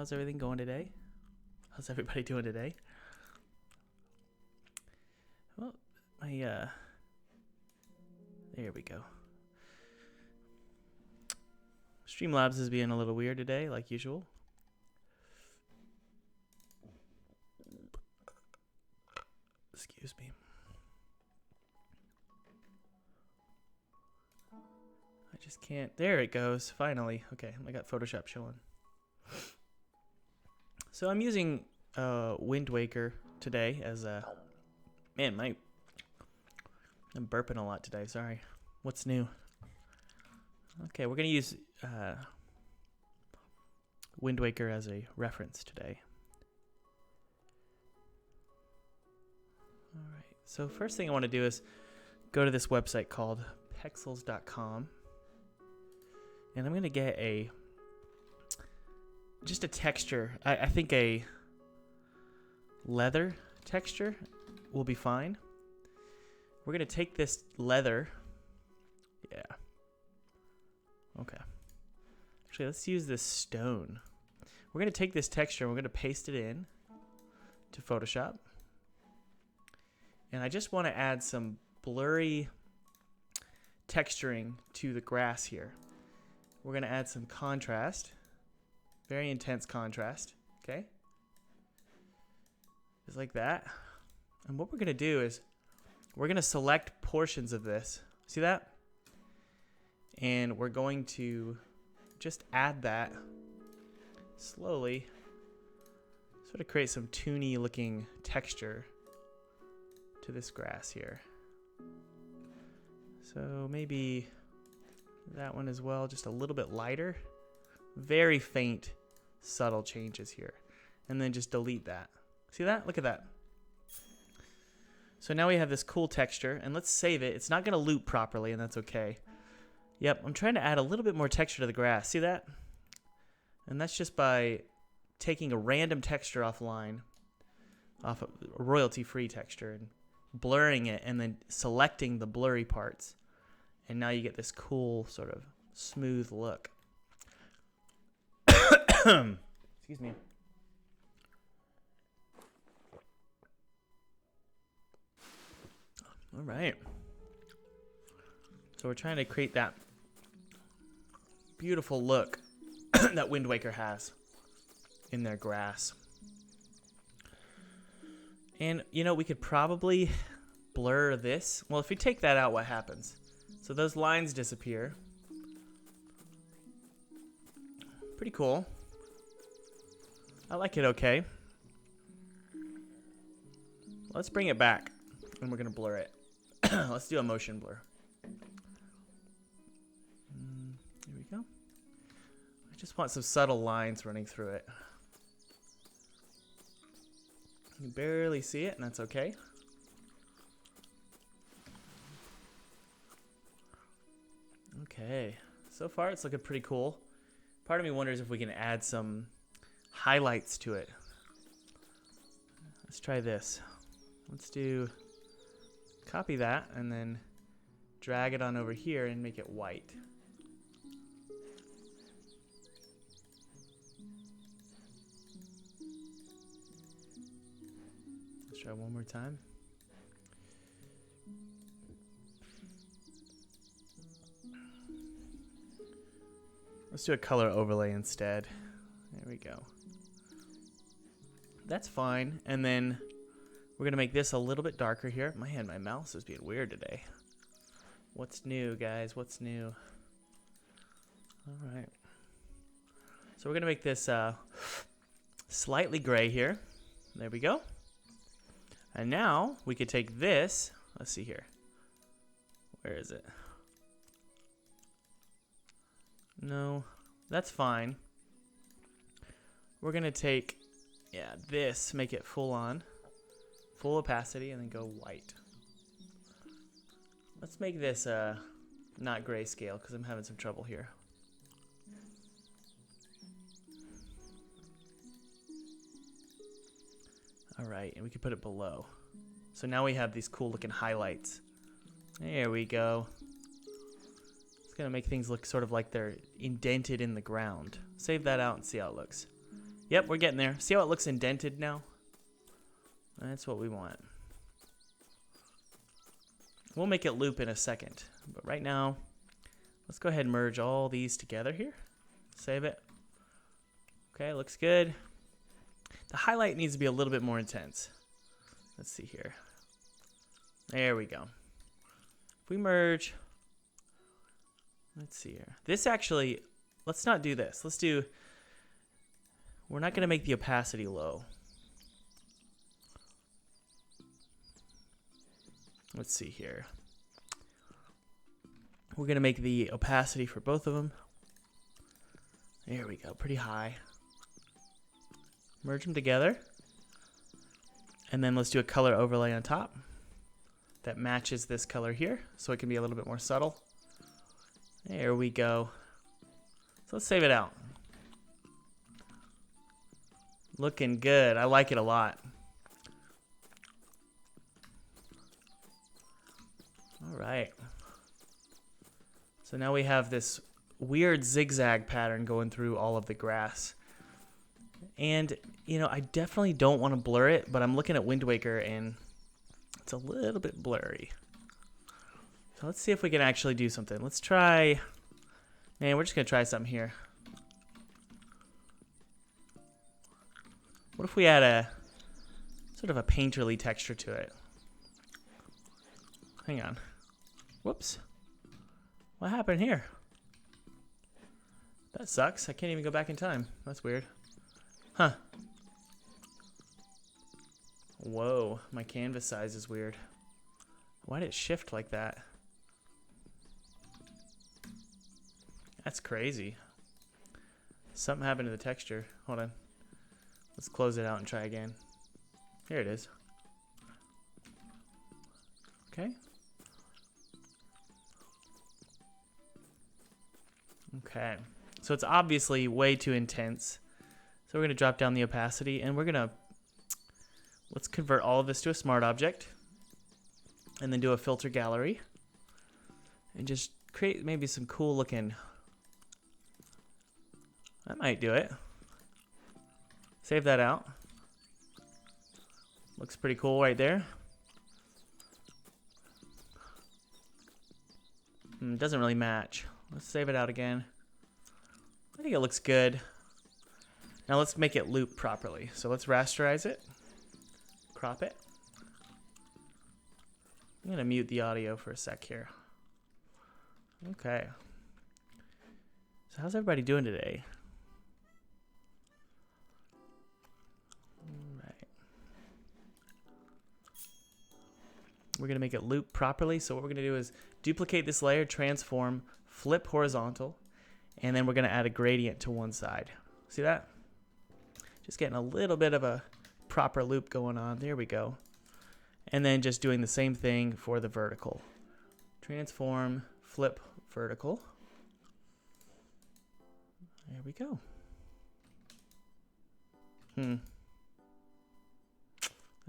how's everything going today? How's everybody doing today? Well, there we go. Streamlabs is being a little weird today, like usual. Excuse me. I just can't. There it goes. Finally. Okay, I got Photoshop showing. So I'm using Windwaker today as a... Man, I'm burping a lot today. Sorry. What's new? Okay, we're going to use Windwaker as a reference today. All right. So first thing I want to do is go to this website called pexels.com. And I'm going to get just a texture. I think a leather texture will be fine. We're going to take this leather. Yeah. Okay. Actually, let's use this stone. We're going to take this texture and we're going to paste it in to Photoshop. And I just want to add some blurry texturing to the grass here. We're going to add some contrast. Very intense contrast. Okay? Just like that. And what we're going to do is we're going to select portions of this. See that? And we're going to just add that slowly. Sort of create some toony looking texture to this grass here. So maybe that one as well, just a little bit lighter. Very faint, subtle changes here. And then just delete that. See that? Look at that. So now we have this cool texture, and let's save it. It's not going to loop properly, and that's okay. Yep, I'm trying to add a little bit more texture to the grass. See that? And that's just by taking a random texture offline, off a royalty-free texture, and blurring it, and then selecting the blurry parts. And now you get this cool sort of smooth look. Excuse me. All right. So we're trying to create that beautiful look that Windwaker has in their grass. And, you know, we could probably blur this. Well, if we take that out, what happens? So those lines disappear. Pretty cool. I like it okay. Let's bring it back, and we're going to blur it. Let's do a motion blur. Here we go. I just want some subtle lines running through it. You can barely see it, and that's okay. Okay. So far, it's looking pretty cool. Part of me wonders if we can add some highlights to it. Let's try this. Let's do... Copy that and then drag it on over here and make it white. Let's try one more time. Let's do a color overlay instead. There we go. That's fine. And then we're going to make this a little bit darker here. Man, my mouse is being weird today. What's new, guys? What's new? All right. So we're going to make this slightly gray here. There we go. And now we could take this. Let's see here. Where is it? No, that's fine. We're going to take, this, make it full on. Full opacity, and then go white. Let's make this not grayscale because I'm having some trouble here. All right, and we can put it below. So now we have these cool looking highlights. There we go. It's gonna make things look sort of like they're indented in the ground. Save that out and see how it looks. Yep, we're getting there. See how it looks indented now? That's what we want. We'll make it loop in a second. But right now, let's go ahead and merge all these together here. Save it. Okay, looks good. The highlight needs to be a little bit more intense. Let's see here. There we go. If we merge, let's see here. This actually, let's not do this. Let's do, we're not going to make the opacity low. Let's see here. We're going to make the opacity for both of them. There we go, pretty high. Merge them together. And then let's do a color overlay on top that matches this color here, so it can be a little bit more subtle. There we go. So let's save it out. Looking good. I like it a lot. All right. So now we have this weird zigzag pattern going through all of the grass. And, you know, I definitely don't want to blur it, but I'm looking at Windwaker and it's a little bit blurry. So let's see if we can actually do something. Let's try, man, we're just going to try something here. What if we add a sort of a painterly texture to it? Hang on. Whoops. What happened here? That sucks. I can't even go back in time. That's weird. Huh. Whoa, my canvas size is weird. Why did it shift like that? That's crazy. Something happened to the texture. Hold on. Let's close it out and try again. Here it is. Okay. Okay. So it's obviously way too intense. So we're going to drop down the opacity and we're going to, let's convert all of this to a smart object and then do a filter gallery and just create maybe some cool looking, that might do it. Save that out. Looks pretty cool right there. Doesn't really match. Let's save it out again. I think it looks good. Now let's make it loop properly. So let's rasterize it. Crop it. I'm going to mute the audio for a sec here. Okay. So how's everybody doing today? All right. We're going to make it loop properly. So what we're going to do is duplicate this layer, transform, flip horizontal, and then we're going to add a gradient to one side. See that? Just getting a little bit of a proper loop going on. There we go. And then just doing the same thing for the vertical. Transform, flip, vertical. There we go. That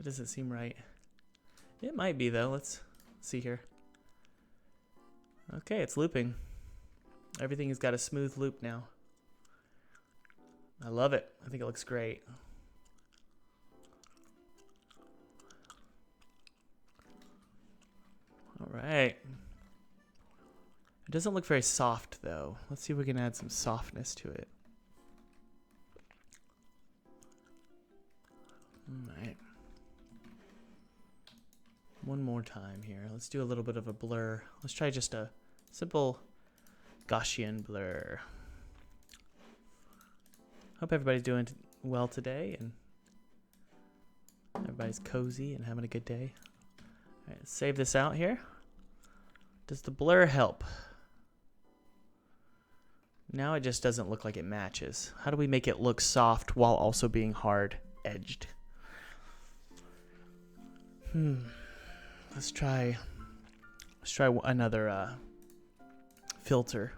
doesn't seem right. It might be though. Let's see here. Okay, it's looping. Everything has got a smooth loop now. I love it. I think it looks great. All right. It doesn't look very soft though. Let's see if we can add some softness to it. All right. One more time here. Let's do a little bit of a blur. Let's try just a simple Gaussian blur. Hope everybody's doing well today and everybody's cozy and having a good day. All right, let's save this out here. Does the blur help? Now it just doesn't look like it matches. How do we make it look soft while also being hard edged? Let's try another filter.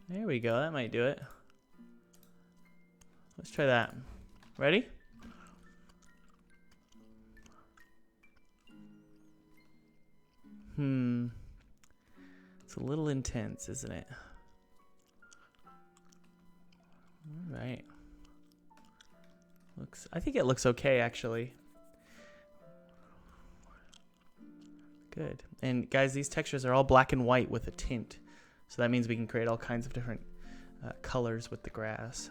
There we go. That might do it. Let's try that. Ready? It's a little intense, isn't it? All right. I think it looks okay, actually. Good. And guys, these textures are all black and white with a tint. So that means we can create all kinds of different colors with the grass.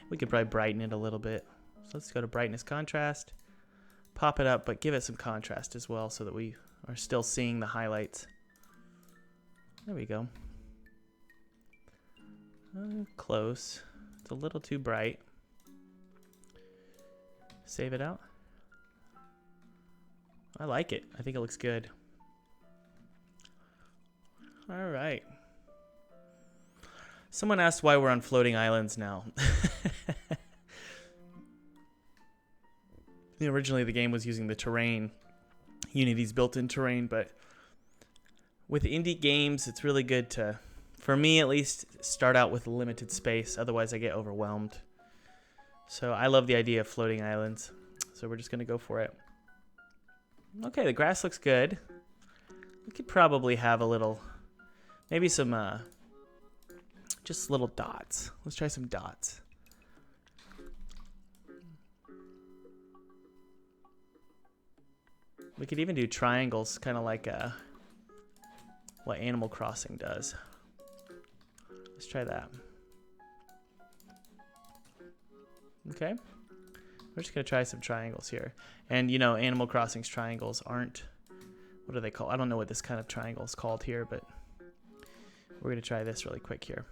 We could probably brighten it a little bit. So let's go to brightness contrast. Pop it up, but give it some contrast as well so that we are still seeing the highlights. There we go. Close. It's a little too bright. Save it out. I like it. I think it looks good. All right. Someone asked why we're on floating islands now. Originally, the game was using the terrain, Unity's built-in terrain, but with indie games, it's really good to, for me at least, start out with limited space. Otherwise, I get overwhelmed. So I love the idea of floating islands. So we're just going to go for it. Okay, the grass looks good. We could probably have a little, maybe some, just little dots. Let's try some dots. We could even do triangles, kind of like what Animal Crossing does. Let's try that. Okay. We're just going to try some triangles here. And, you know, Animal Crossing's triangles aren't, what are they called? I don't know what this kind of triangle is called here, but we're going to try this really quick here.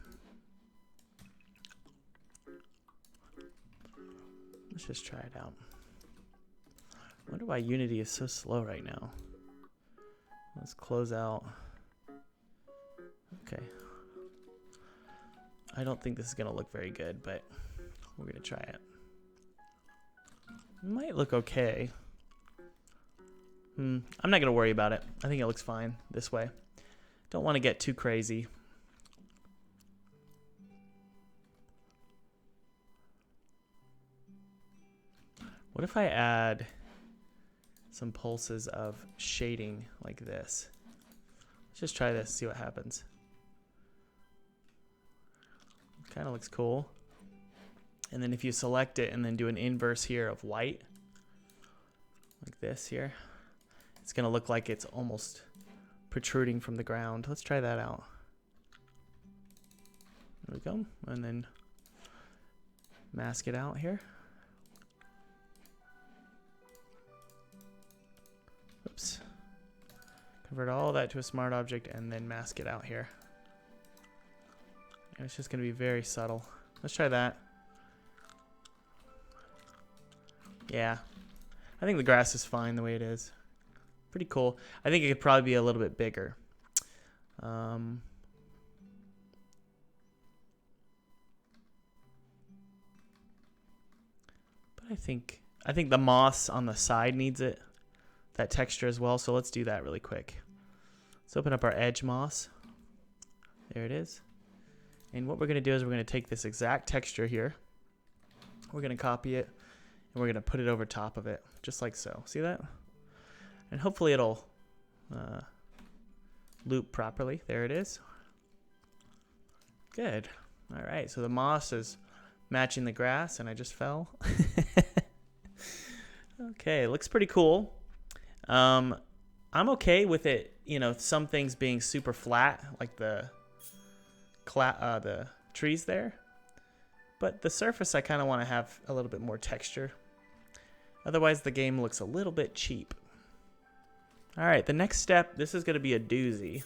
Let's just try it out. I wonder why Unity is so slow right now. Let's close out. Okay. I don't think this is going to look very good, but we're going to try it. It might look okay. I'm not going to worry about it. I think it looks fine this way. Don't want to get too crazy. What if I add some pulses of shading like this? Let's just try this, see what happens. Kind of looks cool. And then if you select it and then do an inverse here of white, like this here, it's going to look like it's almost protruding from the ground. Let's try that out. There we go. And then mask it out here. Oops. Convert all that to a smart object and then mask it out here. And it's just going to be very subtle. Let's try that. Yeah. I think the grass is fine the way it is. Pretty cool. I think it could probably be a little bit bigger. But I think the moss on the side needs it. That texture as well. So let's do that really quick. Let's open up our edge moss. There it is. And what we're going to do is we're going to take this exact texture here. We're going to copy it. And we're going to put it over top of it. Just like so. See that? And hopefully it'll loop properly. There it is. Good. All right. So the moss is matching the grass. And I just fell. Okay. Looks pretty cool. I'm okay with it, you know, some things being super flat, like the trees there. But the surface, I kind of want to have a little bit more texture. Otherwise, the game looks a little bit cheap. All right, the next step, this is going to be a doozy.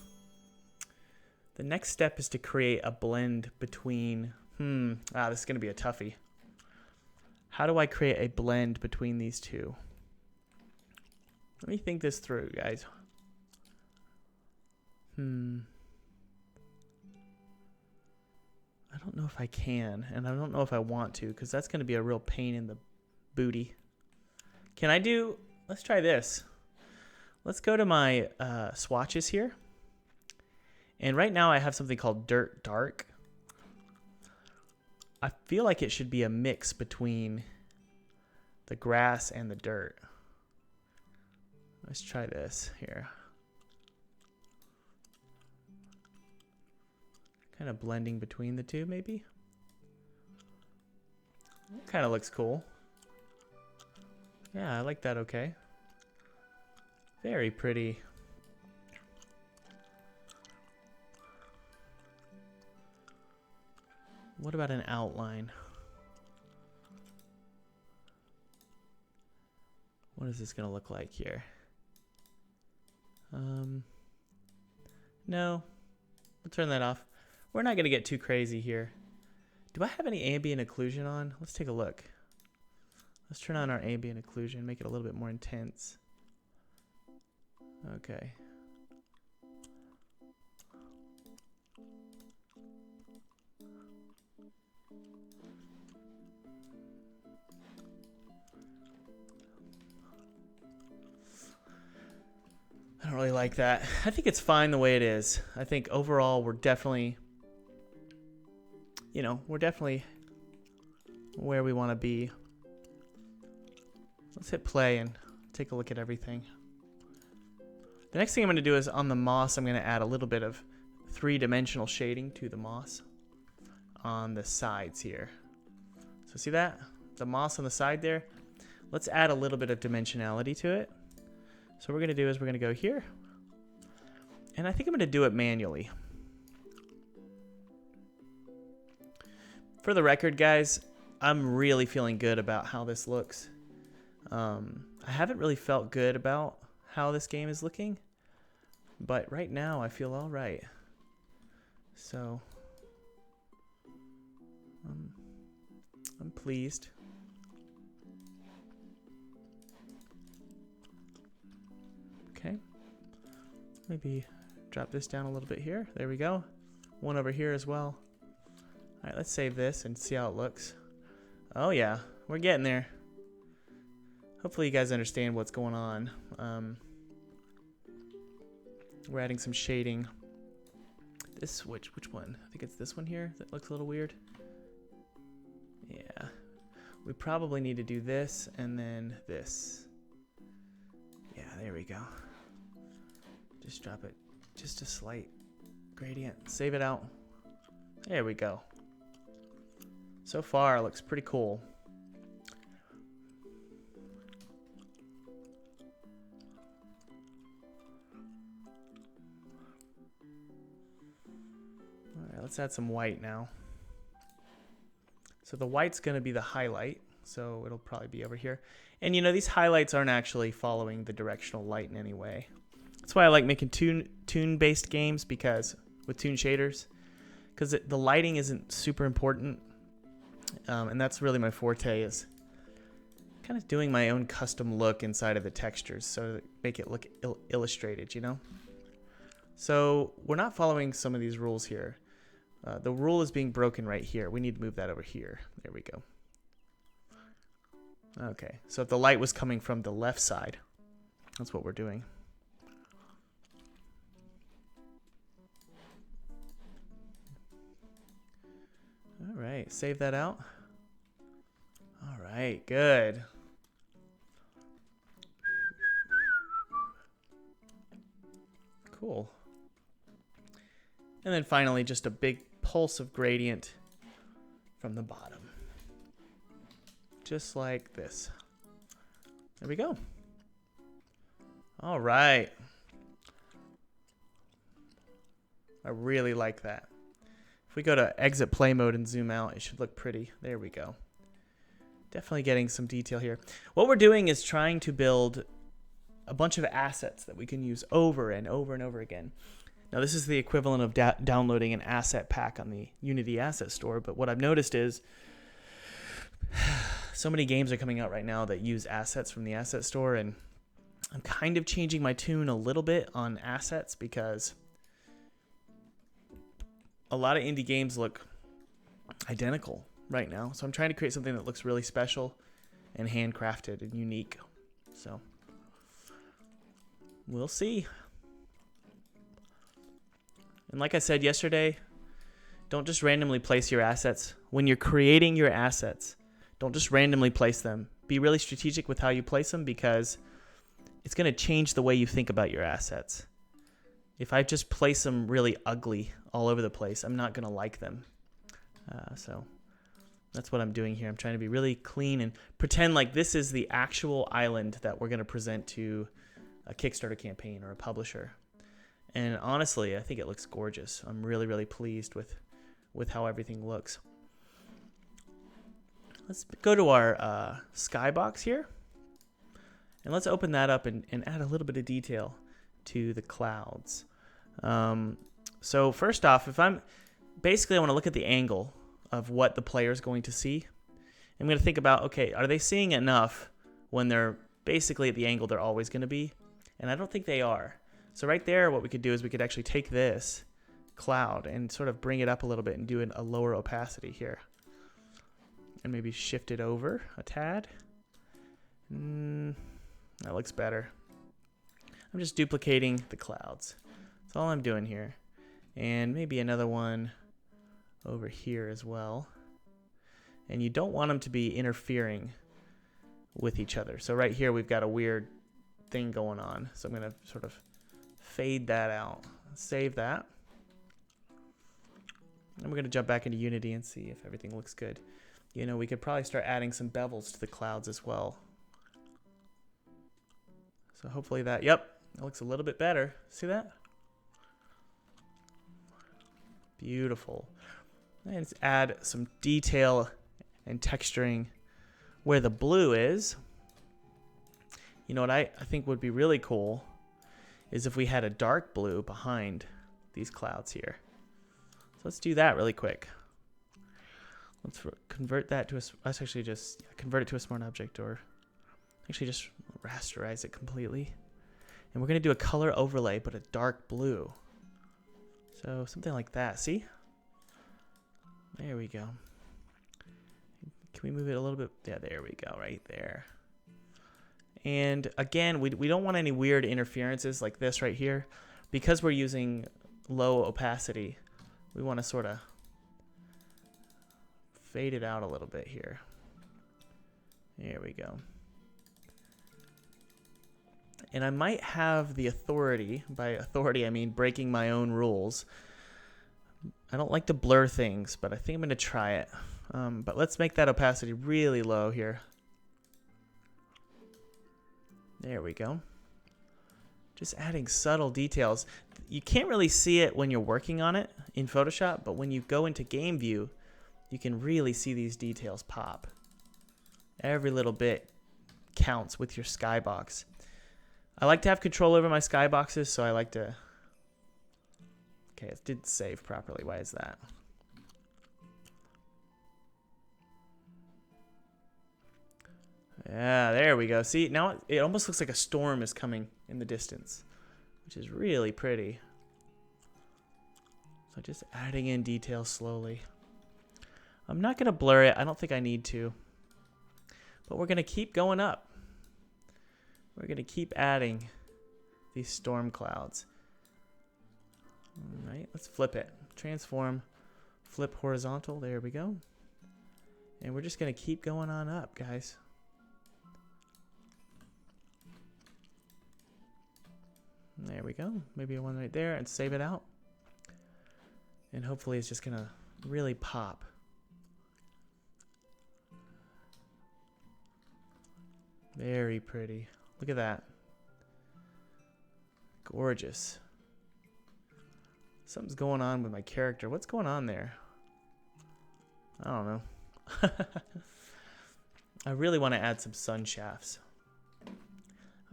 The next step is to create a blend between, this is going to be a toughie. How do I create a blend between these two? Let me think this through, guys. I don't know if I can, and I don't know if I want to, because that's going to be a real pain in the booty. Can I do, let's try this. Let's go to my swatches here. And right now I have something called Dirt Dark. I feel like it should be a mix between the grass and the dirt. Let's try this here. Kind of blending between the two, maybe. Kind of looks cool. Yeah, I like that. Okay. Very pretty. What about an outline? What is this going to look like here? No. We'll turn that off. We're not going to get too crazy here. Do I have any ambient occlusion on? Let's take a look. Let's turn on our ambient occlusion, make it a little bit more intense. Okay. I don't really like that. I think it's fine the way it is. I think overall we're definitely, we're definitely where we want to be. Let's hit play and take a look at everything. The next thing I'm going to do is on the moss, I'm going to add a little bit of three-dimensional shading to the moss on the sides here. So see that? The moss on the side there? Let's add a little bit of dimensionality to it. So what we're going to do is we're going to go here. And I think I'm going to do it manually. For the record, guys, I'm really feeling good about how this looks. I haven't really felt good about how this game is looking, but right now I feel all right. So I'm pleased. Okay, maybe drop this down a little bit here. There we go. One over here as well. All right, let's save this and see how it looks. Oh yeah, we're getting there. Hopefully you guys understand what's going on. We're adding some shading. This, which one? I think it's this one here that looks a little weird. Yeah, we probably need to do this and then this. Yeah, there we go. Just drop it, just a slight gradient. Save it out. There we go. So far, it looks pretty cool. Let's add some white now. So the white's going to be the highlight, so it'll probably be over here. And these highlights aren't actually following the directional light in any way. That's why I like making tune-based games, because with tune shaders, because the lighting isn't super important, and that's really my forte, is kind of doing my own custom look inside of the textures, so to make it look illustrated, So we're not following some of these rules here. The rule is being broken right here. We need to move that over here. There we go. Okay, so if the light was coming from the left side, that's what we're doing. All right, save that out. All right, good. Cool. And then finally, just a big pulse of gradient from the bottom. Just like this. There we go. All right. I really like that. If we go to exit play mode and zoom out, it should look pretty. There we go. Definitely getting some detail here. What we're doing is trying to build a bunch of assets that we can use over and over and over again. Now, this is the equivalent of downloading an asset pack on the Unity Asset Store, but what I've noticed is so many games are coming out right now that use assets from the Asset Store, and I'm kind of changing my tune a little bit on assets because a lot of indie games look identical right now. So I'm trying to create something that looks really special and handcrafted and unique. So we'll see. And like I said yesterday, don't just randomly place your assets. When you're creating your assets, don't just randomly place them. Be really strategic with how you place them, because it's going to change the way you think about your assets. If I just place them really ugly all over the place, I'm not going to like them. So that's what I'm doing here. I'm trying to be really clean and pretend like this is the actual island that we're going to present to a Kickstarter campaign or a publisher. And honestly, I think it looks gorgeous. I'm really, really pleased with how everything looks. Let's go to our skybox here. And let's open that up and add a little bit of detail to the clouds. So first off, basically I want to look at the angle of what the player is going to see. I'm going to think about, okay, are they seeing enough when they're basically at the angle they're always going to be? And I don't think they are. So right there, what we could do is we could actually take this cloud and sort of bring it up a little bit and do a lower opacity here. And maybe shift it over a tad. That looks better. I'm just duplicating the clouds. That's all I'm doing here. And maybe another one over here as well. And you don't want them to be interfering with each other. So right here we've got a weird thing going on. So I'm going to sort of fade that out. Save that. And we're going to jump back into Unity and see if everything looks good. You know, we could probably start adding some bevels to the clouds as well. So hopefully that looks a little bit better. See that? Beautiful. And let's add some detail and texturing where the blue is. You know what I think would be really cool is if we had a dark blue behind these clouds here. So let's do that really quick. Let's convert that to let's actually just convert it to a smart object, or actually just rasterize it completely. And we're going to do a color overlay, but a dark blue. So something like that. See? There we go. Can we move it a little bit? Yeah, there we go, right there. And again, we don't want any weird interferences like this right here. Because we're using low opacity, we want to sort of fade it out a little bit here. There we go. And I might have the authority, by authority I mean breaking my own rules. I don't like to blur things, but I think I'm going to try it. But let's make that opacity really low here. There we go. Just adding subtle details. You can't really see it when you're working on it in Photoshop, but when you go into game view, you can really see these details pop. Every little bit counts with your skybox. I like to have control over my skyboxes, so I like to... Okay, it didn't save properly. Why is that? Yeah, there we go. See, now it almost looks like a storm is coming in the distance, which is really pretty. So just adding in details slowly. I'm not going to blur it. I don't think I need to. But we're going to keep going up. We're going to keep adding these storm clouds. All right, let's flip it. Transform, flip horizontal. There we go. And we're just going to keep going on up, guys. There we go. Maybe one right there and save it out. And hopefully it's just going to really pop. Very pretty. Look at that. Gorgeous. Something's going on with my character. What's going on there? I don't know. I really want to add some sun shafts.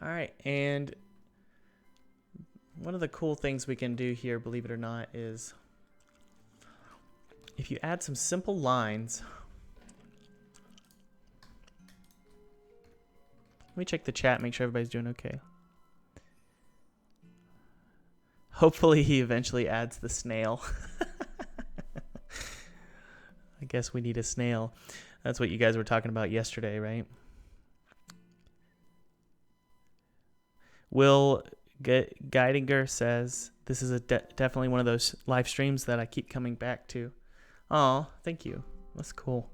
All right, and one of the cool things we can do here, believe it or not, is if you add some simple lines. Let me check the chat, make sure everybody's doing okay. Hopefully he eventually adds the snail. I guess we need a snail. That's what you guys were talking about yesterday, right? Will Geidinger says, this is definitely one of those live streams that I keep coming back to. Oh, thank you. That's cool.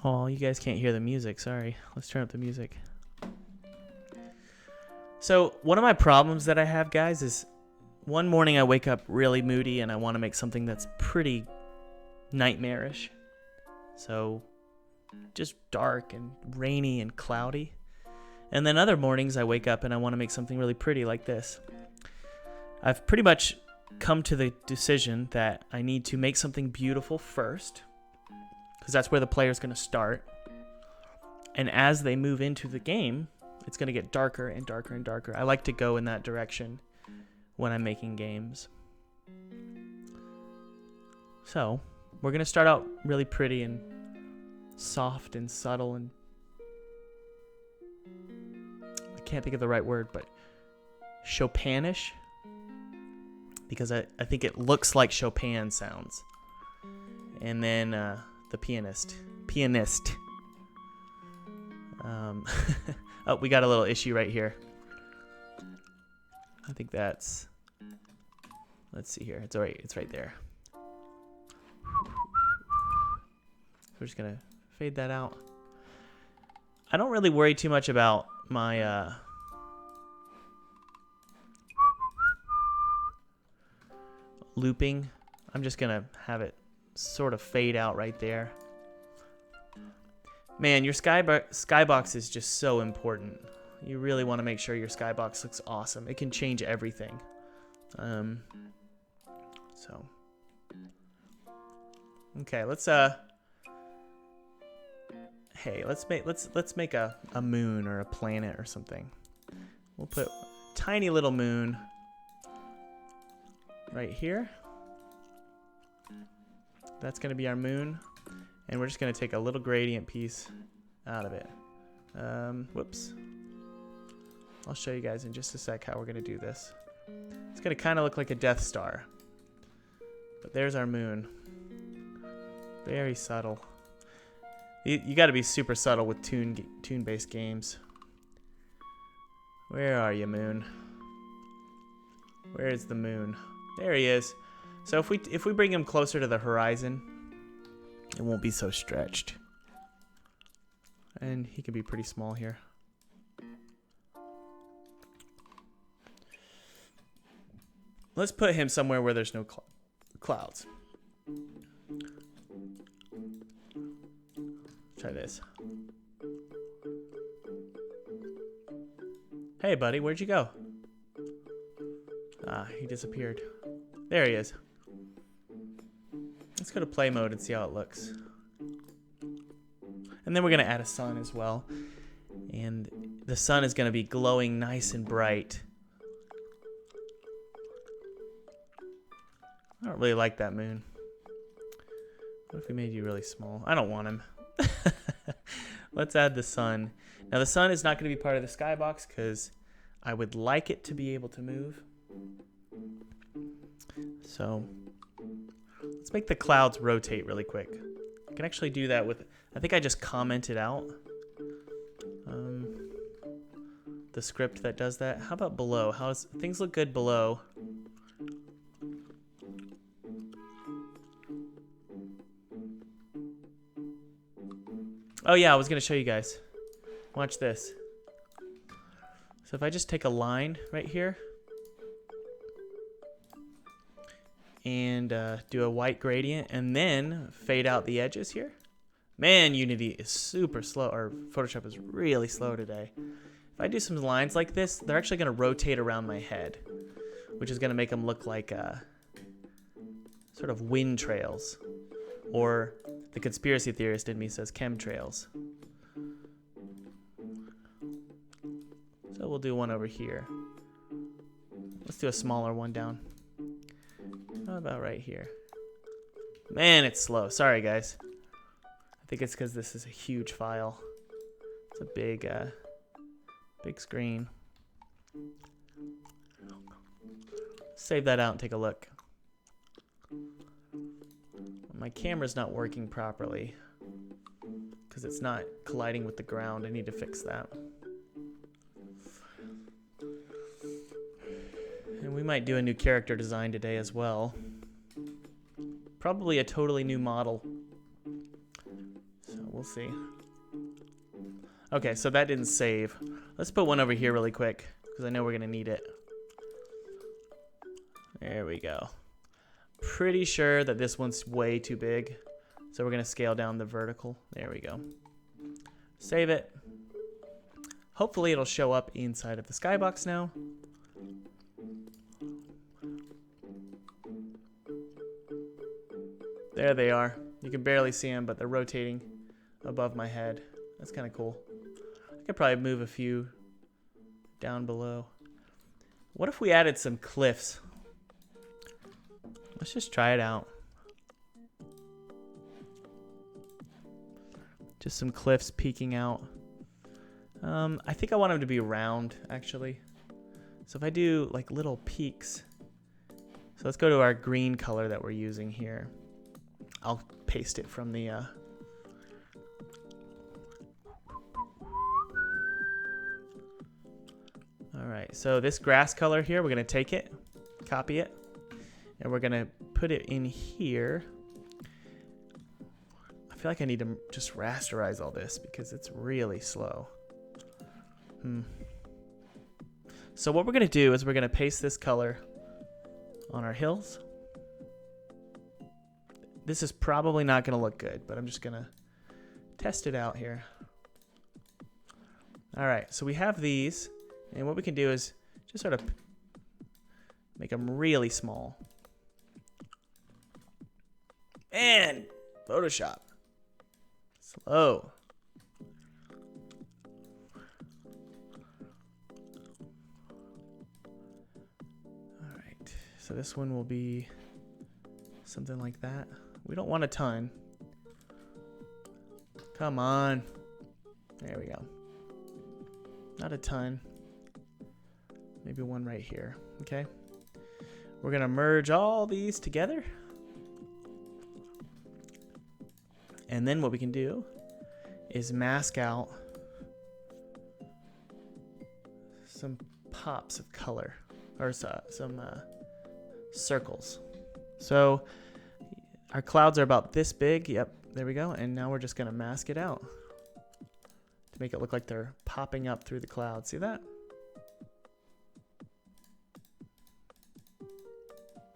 Oh, you guys can't hear the music. Sorry. Let's turn up the music. So one of my problems that I have, guys, is one morning I wake up really moody and I want to make something that's pretty nightmarish. So just dark and rainy and cloudy. And then other mornings I wake up and I want to make something really pretty like this. I've pretty much come to the decision that I need to make something beautiful first, because that's where the player's going to start. And as they move into the game, it's going to get darker and darker and darker. I like to go in that direction when I'm making games. So we're going to start out really pretty and soft and subtle, and I can't think of the right word, but Chopinish, because I think it looks like Chopin sounds. And then the pianist. Oh, we got a little issue right here. I think that's, let's see here. It's all right. It's right there. We're just going to fade that out. I don't really worry too much about my looping. I'm just going to have it sort of fade out right there. Man, your skybox is just so important. You really want to make sure your skybox looks awesome. It can change everything. So okay, let's make a moon or a planet or something. We'll put a tiny little moon right here. That's going to be our moon. And we're just going to take a little gradient piece out of it. Whoops. I'll show you guys in just a sec how we're going to do this. It's going to kind of look like a Death Star. But there's our moon. Very subtle. You got to be super subtle with tune-based games. Where are you, moon? Where is the moon? There he is. So if we bring him closer to the horizon, it won't be so stretched. And he can be pretty small here. Let's put him somewhere where there's no clouds. Try this. Hey, buddy, where'd you go? Ah, he disappeared. There he is. Let's go to play mode and see how it looks. And then we're going to add a sun as well. And the sun is going to be glowing nice and bright. I don't really like that moon. What if we made you really small? I don't want him. Let's add the sun. Now the sun is not going to be part of the skybox because I would like it to be able to move. So let's make the clouds rotate really quick. I can actually do that with, I think I just commented out the script that does that. How about below? How does things look good below? Oh yeah, I was gonna show you guys. Watch this. So if I just take a line right here and do a white gradient and then fade out the edges here. Man, Unity is super slow, or Photoshop is really slow today. If I do some lines like this, they're actually gonna rotate around my head, which is gonna make them look like sort of wind trails, or the conspiracy theorist in me says chemtrails. So we'll do one over here. Let's do a smaller one down. How about right here? Man, it's slow. Sorry, guys. I think it's because this is a huge file. It's a big, big screen. Save that out and take a look. My camera's not working properly because it's not colliding with the ground. I need to fix that. And we might do a new character design today as well. Probably a totally new model. So we'll see. Okay, so that didn't save. Let's put one over here really quick because because I know we're going to need it. There we go. Pretty sure that this one's way too big. So we're going to scale down the vertical. There we go. Save it. Hopefully it'll show up inside of the skybox now. There they are. You can barely see them, but they're rotating above my head. That's kind of cool. I could probably move a few down below. What if we added some cliffs? Let's just try it out. Just some cliffs peeking out. I think I want them to be round, actually. So if I do like little peaks. So let's go to our green color that we're using here. I'll paste it from the... Alright, so this grass color here, we're going to take it, copy it, and we're going to put it in here. I feel like I need to just rasterize all this because it's really slow. So what we're going to do is we're going to paste this color on our hills. This is probably not going to look good, but I'm just going to test it out here. All right, so we have these, and what we can do is just sort of make them really small. And Photoshop. Slow. All right, so this one will be something like that. We don't want a ton. Come on. There we go. Not a ton. Maybe one right here. Okay. We're going to merge all these together. And then what we can do is mask out some pops of color. Or some circles. So our clouds are about this big. Yep, there we go. And now we're just going to mask it out to make it look like they're popping up through the clouds. See that?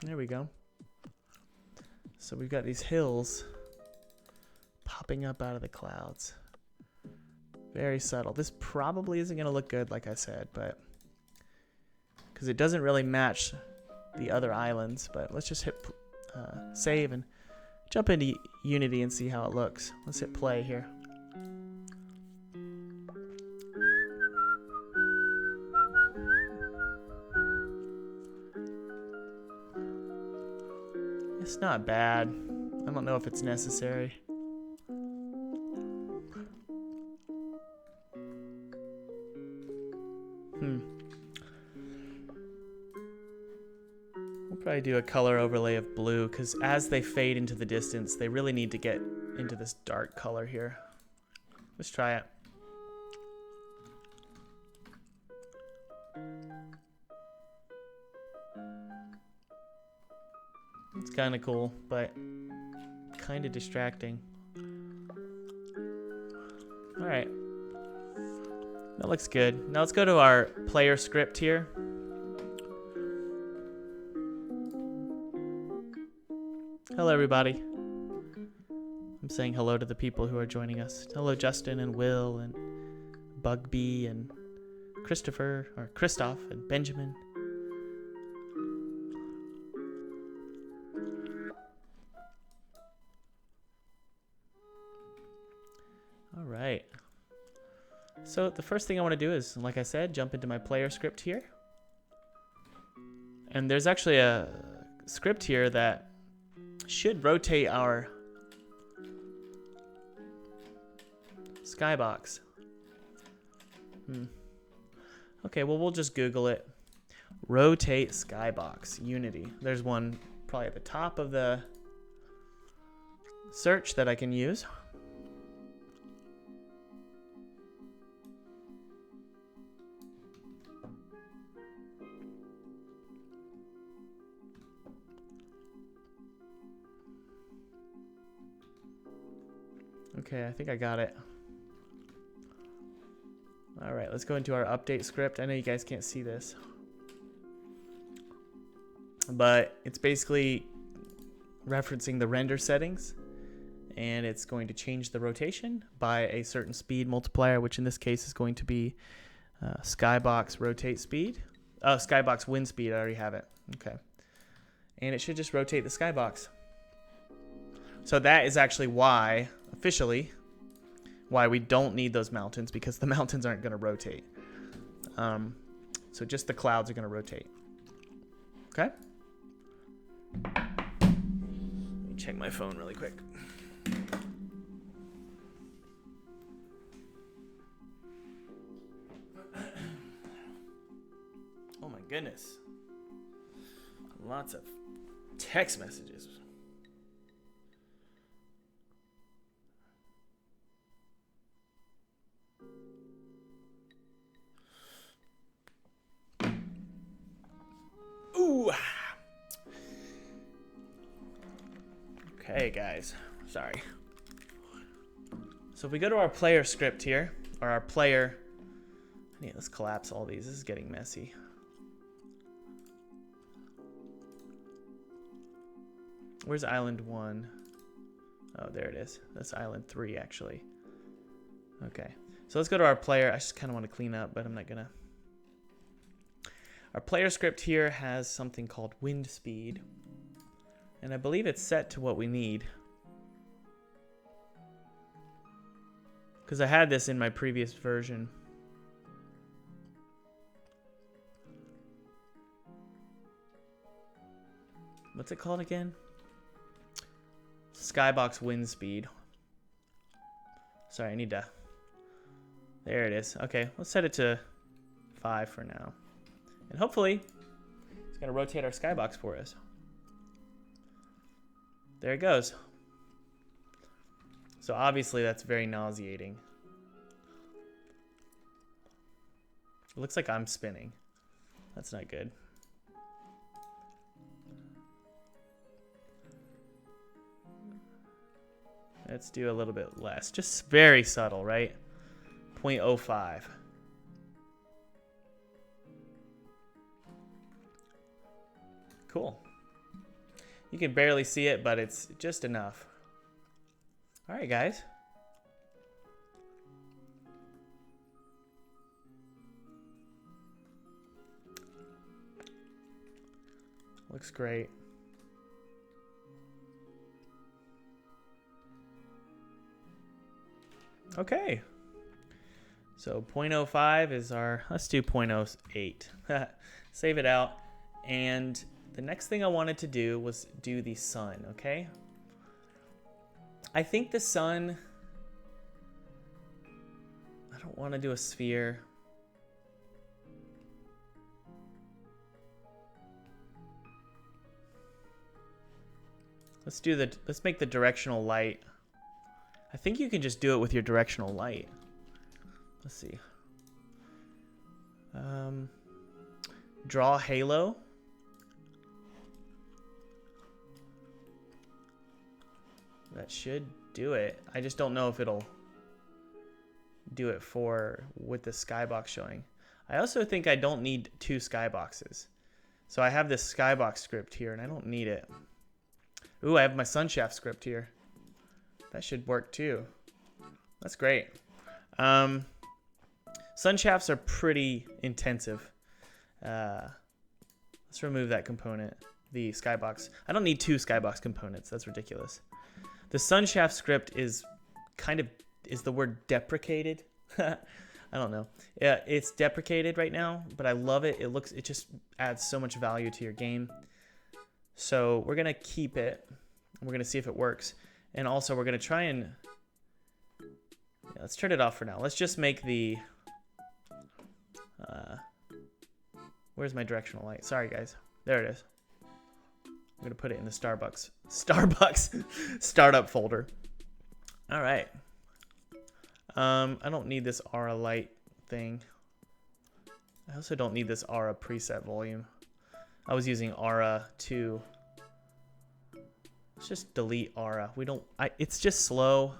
There we go. So we've got these hills popping up out of the clouds. Very subtle. This probably isn't going to look good, like I said, but because it doesn't really match the other islands. But let's just hit save and jump into Unity and see how it looks. Let's hit play here. It's not bad. I don't know if it's necessary. We'll probably do a color overlay of blue because as they fade into the distance, they really need to get into this dark color here. Let's try it. It's kind of cool, but kind of distracting. All right. That looks good. Now let's go to our player script here. Hello, everybody. I'm saying hello to the people who are joining us. Hello, Justin and Will and Bugbee and Christopher, or Christoph and Benjamin. All right. So the first thing I want to do is, like I said, jump into my player script here. And there's actually a script here that should rotate our skybox. Okay, well, we'll just Google it. Rotate skybox, Unity. There's one probably at the top of the search that I can use. Okay, I think I got it. All right, let's go into our update script. I know you guys can't see this, but it's basically referencing the render settings, and it's going to change the rotation by a certain speed multiplier, which in this case is going to be skybox rotate speed. Oh, skybox wind speed. I already have it. Okay. And it should just rotate the skybox. So that is actually why, officially, why we don't need those mountains, because the mountains aren't going to rotate. So just the clouds are going to rotate. Okay? Let me check my phone really quick. Oh my goodness. Lots of text messages. Ooh. Okay, guys. Sorry. So if we go to our player script here, or our player... let's collapse all these. This is getting messy. Where's island 1? Oh, there it is. That's island 3, actually. Okay. So let's go to our player. I just kind of want to clean up, but I'm not going to. Our player script here has something called wind speed. And I believe it's set to what we need. Because I had this in my previous version. What's it called again? Skybox wind speed. Sorry, I need to... There it is. Okay, let's set it to 5 for now. And hopefully, it's going to rotate our skybox for us. There it goes. So obviously that's very nauseating. It looks like I'm spinning. That's not good. Let's do a little bit less. Just very subtle, right? 0.05. Cool. You can barely see it, but it's just enough. All right, guys. Looks great. Okay. So 0.05 is our, let's do 0.08. Save it out. And the next thing I wanted to do was do the sun, okay? I think the sun, I don't want to do a sphere. Let's make the directional light. I think you can just do it with your directional light. Let's see. Draw halo. That should do it. I just don't know if it'll do it with the skybox showing. I also think I don't need 2 skyboxes. So I have this skybox script here and I don't need it. Ooh, I have my sunshaft script here. That should work too. That's great. Sunshafts are pretty intensive. Let's remove that component, the skybox. I don't need 2 skybox components. That's ridiculous. The sunshaft script is the word deprecated? I don't know. Yeah, it's deprecated right now, but I love it. It just adds so much value to your game. So we're gonna keep it. We're gonna see if it works. And also we're gonna try and, let's turn it off for now. Let's just make the, where's my directional light? Sorry guys, there it is. I'm gonna put it in the Starbucks startup folder. All right. I don't need this aura light thing. I also don't need this aura preset volume. I was using aura 2. Let's just delete aura. It's just slow.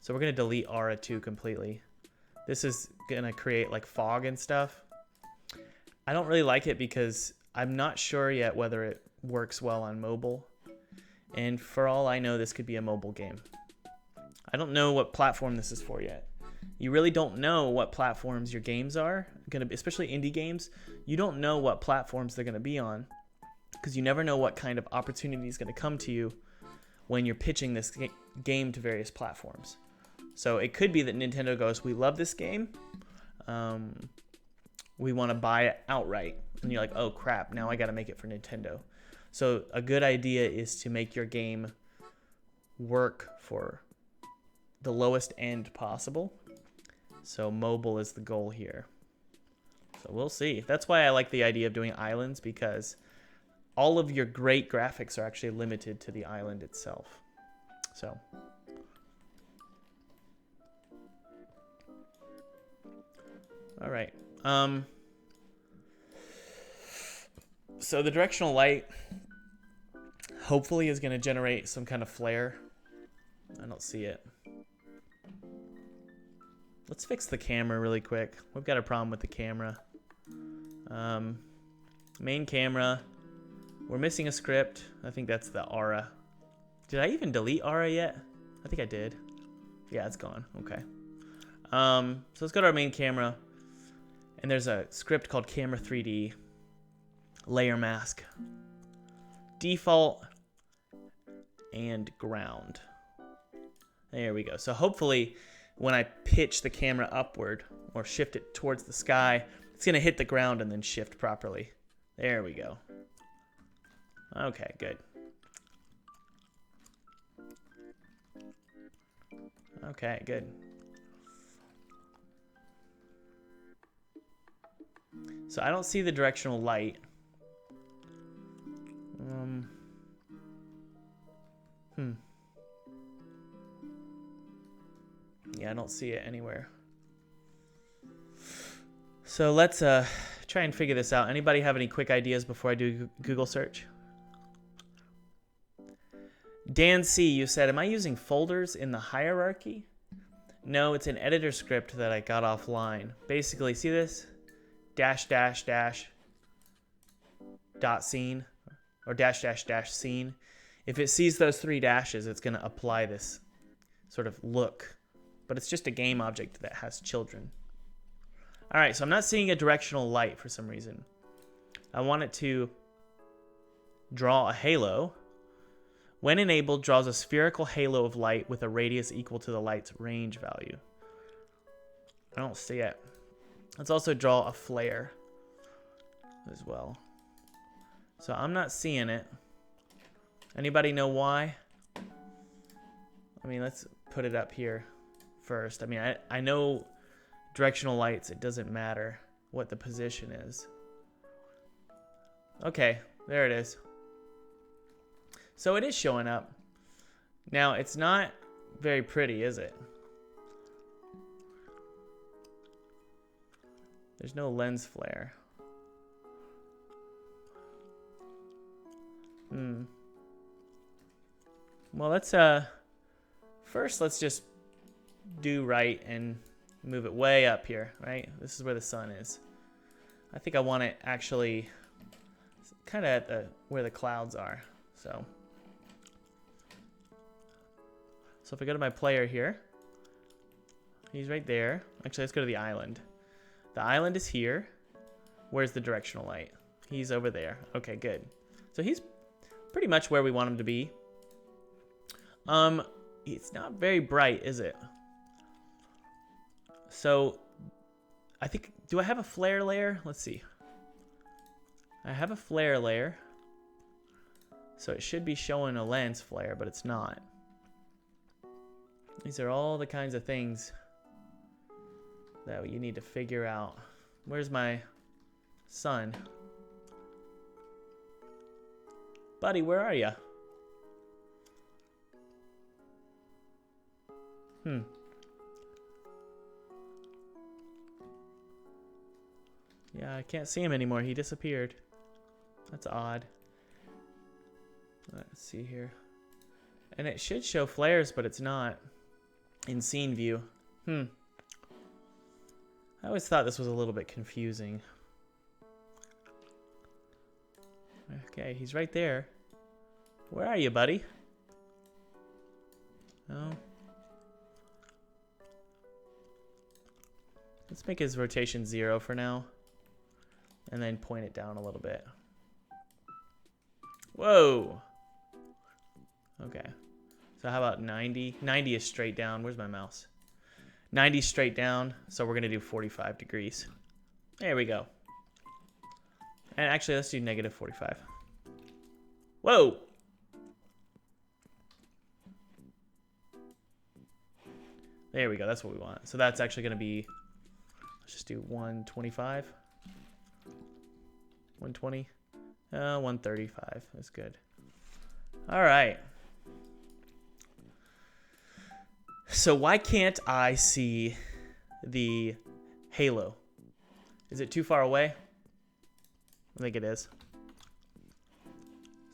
So we're gonna delete aura 2 completely. This is gonna create like fog and stuff. I don't really like it because I'm not sure yet whether it works well on mobile. And for all I know, this could be a mobile game. I don't know what platform this is for yet. You really don't know what platforms your games are gonna be, especially indie games. You don't know what platforms they're gonna be on because you never know what kind of opportunity is gonna come to you when you're pitching this game to various platforms. So it could be that Nintendo goes, we love this game. We want to buy it outright. And you're like, oh crap, now I got to make it for Nintendo. So a good idea is to make your game work for the lowest end possible. So mobile is the goal here. So we'll see. That's why I like the idea of doing islands, because all of your great graphics are actually limited to the island itself. So all right. So the directional light hopefully is going to generate some kind of flare. I don't see it. Let's fix the camera really quick. We've got a problem with the camera. Main camera. We're missing a script. I think that's the aura. Did I even delete aura yet? I think I did. Yeah, it's gone. Okay. So let's go to our main camera. And there's a script called Camera 3D, Layer Mask, Default, and Ground. There we go. So hopefully when I pitch the camera upward or shift it towards the sky, it's going to hit the ground and then shift properly. There we go. Okay, good. Okay, good. So I don't see the directional light. Yeah, I don't see it anywhere. So let's try and figure this out. Anybody have any quick ideas before I do Google search? Dan C, you said, am I using folders in the hierarchy? No, it's an editor script that I got offline. Basically, see this? Dash dash dash dot scene or dash dash dash scene. If it sees those three dashes, it's going to apply this sort of look, but it's just a game object that has children. All right, so I'm not seeing a directional light for some reason. I want it to draw a halo. When enabled, draws a spherical halo of light with a radius equal to the light's range value. I don't see it. Let's also draw a flare as well. So I'm not seeing it. Anybody know why? I mean, let's put it up here first. I mean, I know directional lights, it doesn't matter what the position is. Okay, there it is. So it is showing up. Now, it's not very pretty, is it? There's no lens flare. Well, let's first let's just do right and move it way up here, right? This is where the sun is. I think I want it actually kind of at where the clouds are. So if I go to my player here, he's right there. Actually, let's go to the island. The island is here. Where's the directional light? He's over there. Okay, good. So he's pretty much where we want him to be. It's not very bright, is it? So I think, do I have a flare layer? Let's see. I have a flare layer. So it should be showing a lens flare, but it's not. These are all the kinds of things that you need to figure out. Where's my sun? Buddy, where are you? Yeah, I can't see him anymore. He disappeared. That's odd. Let's see here. And it should show flares, but it's not in scene view. I always thought this was a little bit confusing. Okay, he's right there. Where are you, buddy? No. Let's make his rotation 0 for now. And then point it down a little bit. Whoa! Okay. So how about 90? 90 is straight down. Where's my mouse? 90 straight down. So we're going to do 45 degrees. There we go. And actually, let's do negative 45. Whoa! There we go. That's what we want. So that's actually going to be, let's just do 125. 120. 135. That's good. All right. So why can't I see the halo? Is it too far away? I think it is.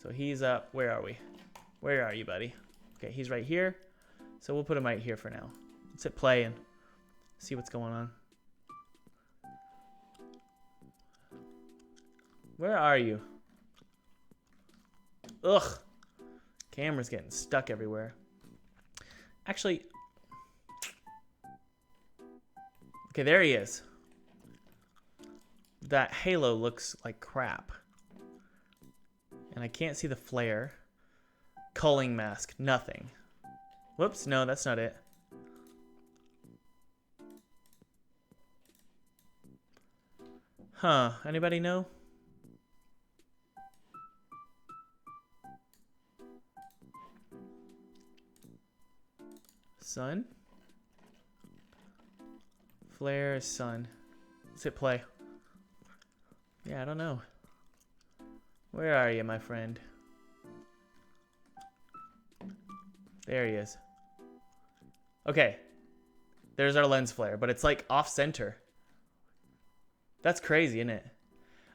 So he's up. Where are we? Where are you, buddy? Okay, he's right here. So we'll put him right here for now. Let's hit play and see what's going on. Where are you? Ugh. Camera's getting stuck everywhere. Actually. Okay, there he is. That halo looks like crap. And I can't see the flare. Culling mask, nothing. Whoops, no, that's not it. Huh, anybody know? Sun? Flare, sun. Let's hit play. Yeah, I don't know. Where are you, my friend? There he is. Okay. There's our lens flare, but it's like off center. That's crazy, isn't it?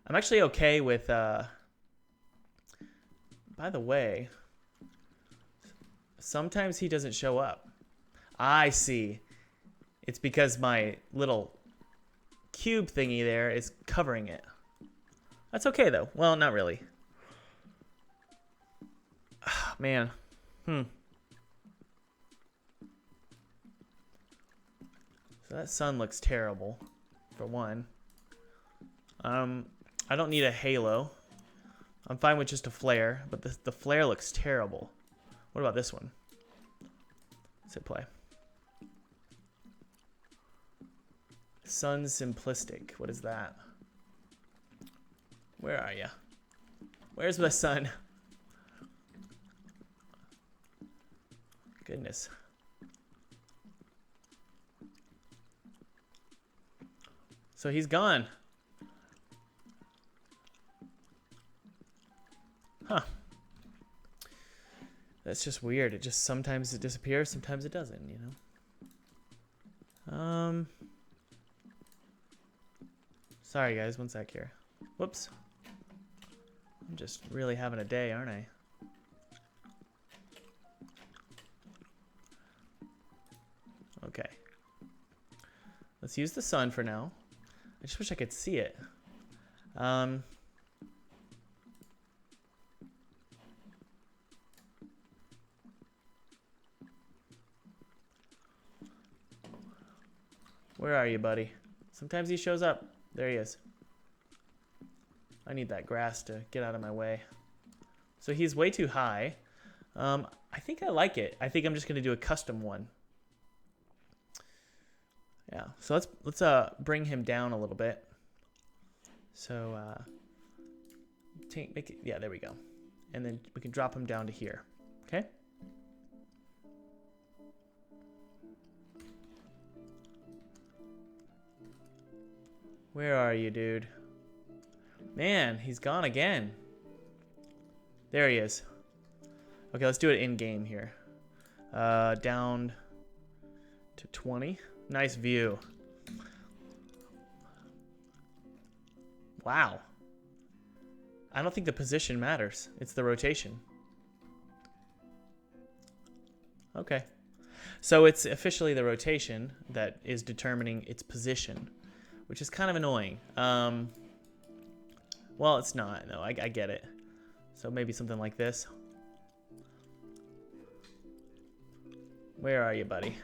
I'm actually okay with, by the way, sometimes he doesn't show up. I see. It's because my little cube thingy there is covering it. That's okay, though. Well, not really. Man. So that sun looks terrible, for one. I don't need a halo. I'm fine with just a flare, but the flare looks terrible. What about this one? Let's hit play. Sun simplistic. What is that? Where are you? Where's the sun? Goodness. So he's gone. Huh. That's just weird. It just sometimes it disappears, sometimes it doesn't, you know? Sorry guys, one sec here. Whoops. I'm just really having a day, aren't I? Okay. Let's use the sun for now. I just wish I could see it. Where are you, buddy? Sometimes he shows up. There he is. I need that grass to get out of my way. So he's way too high. I think I like it. I think I'm just going to do a custom one. Yeah, so let's bring him down a little bit. So make it, yeah, there we go. And then we can drop him down to here. Okay? Where are you, dude? Man, he's gone again. There he is. Okay, let's do it in game here. Down to 20. Nice view. Wow. I don't think the position matters. It's the rotation. Okay. So it's officially the rotation that is determining its position. which is kind of annoying. Well, it's not. No, I get it. So maybe something like this. Where are you, buddy?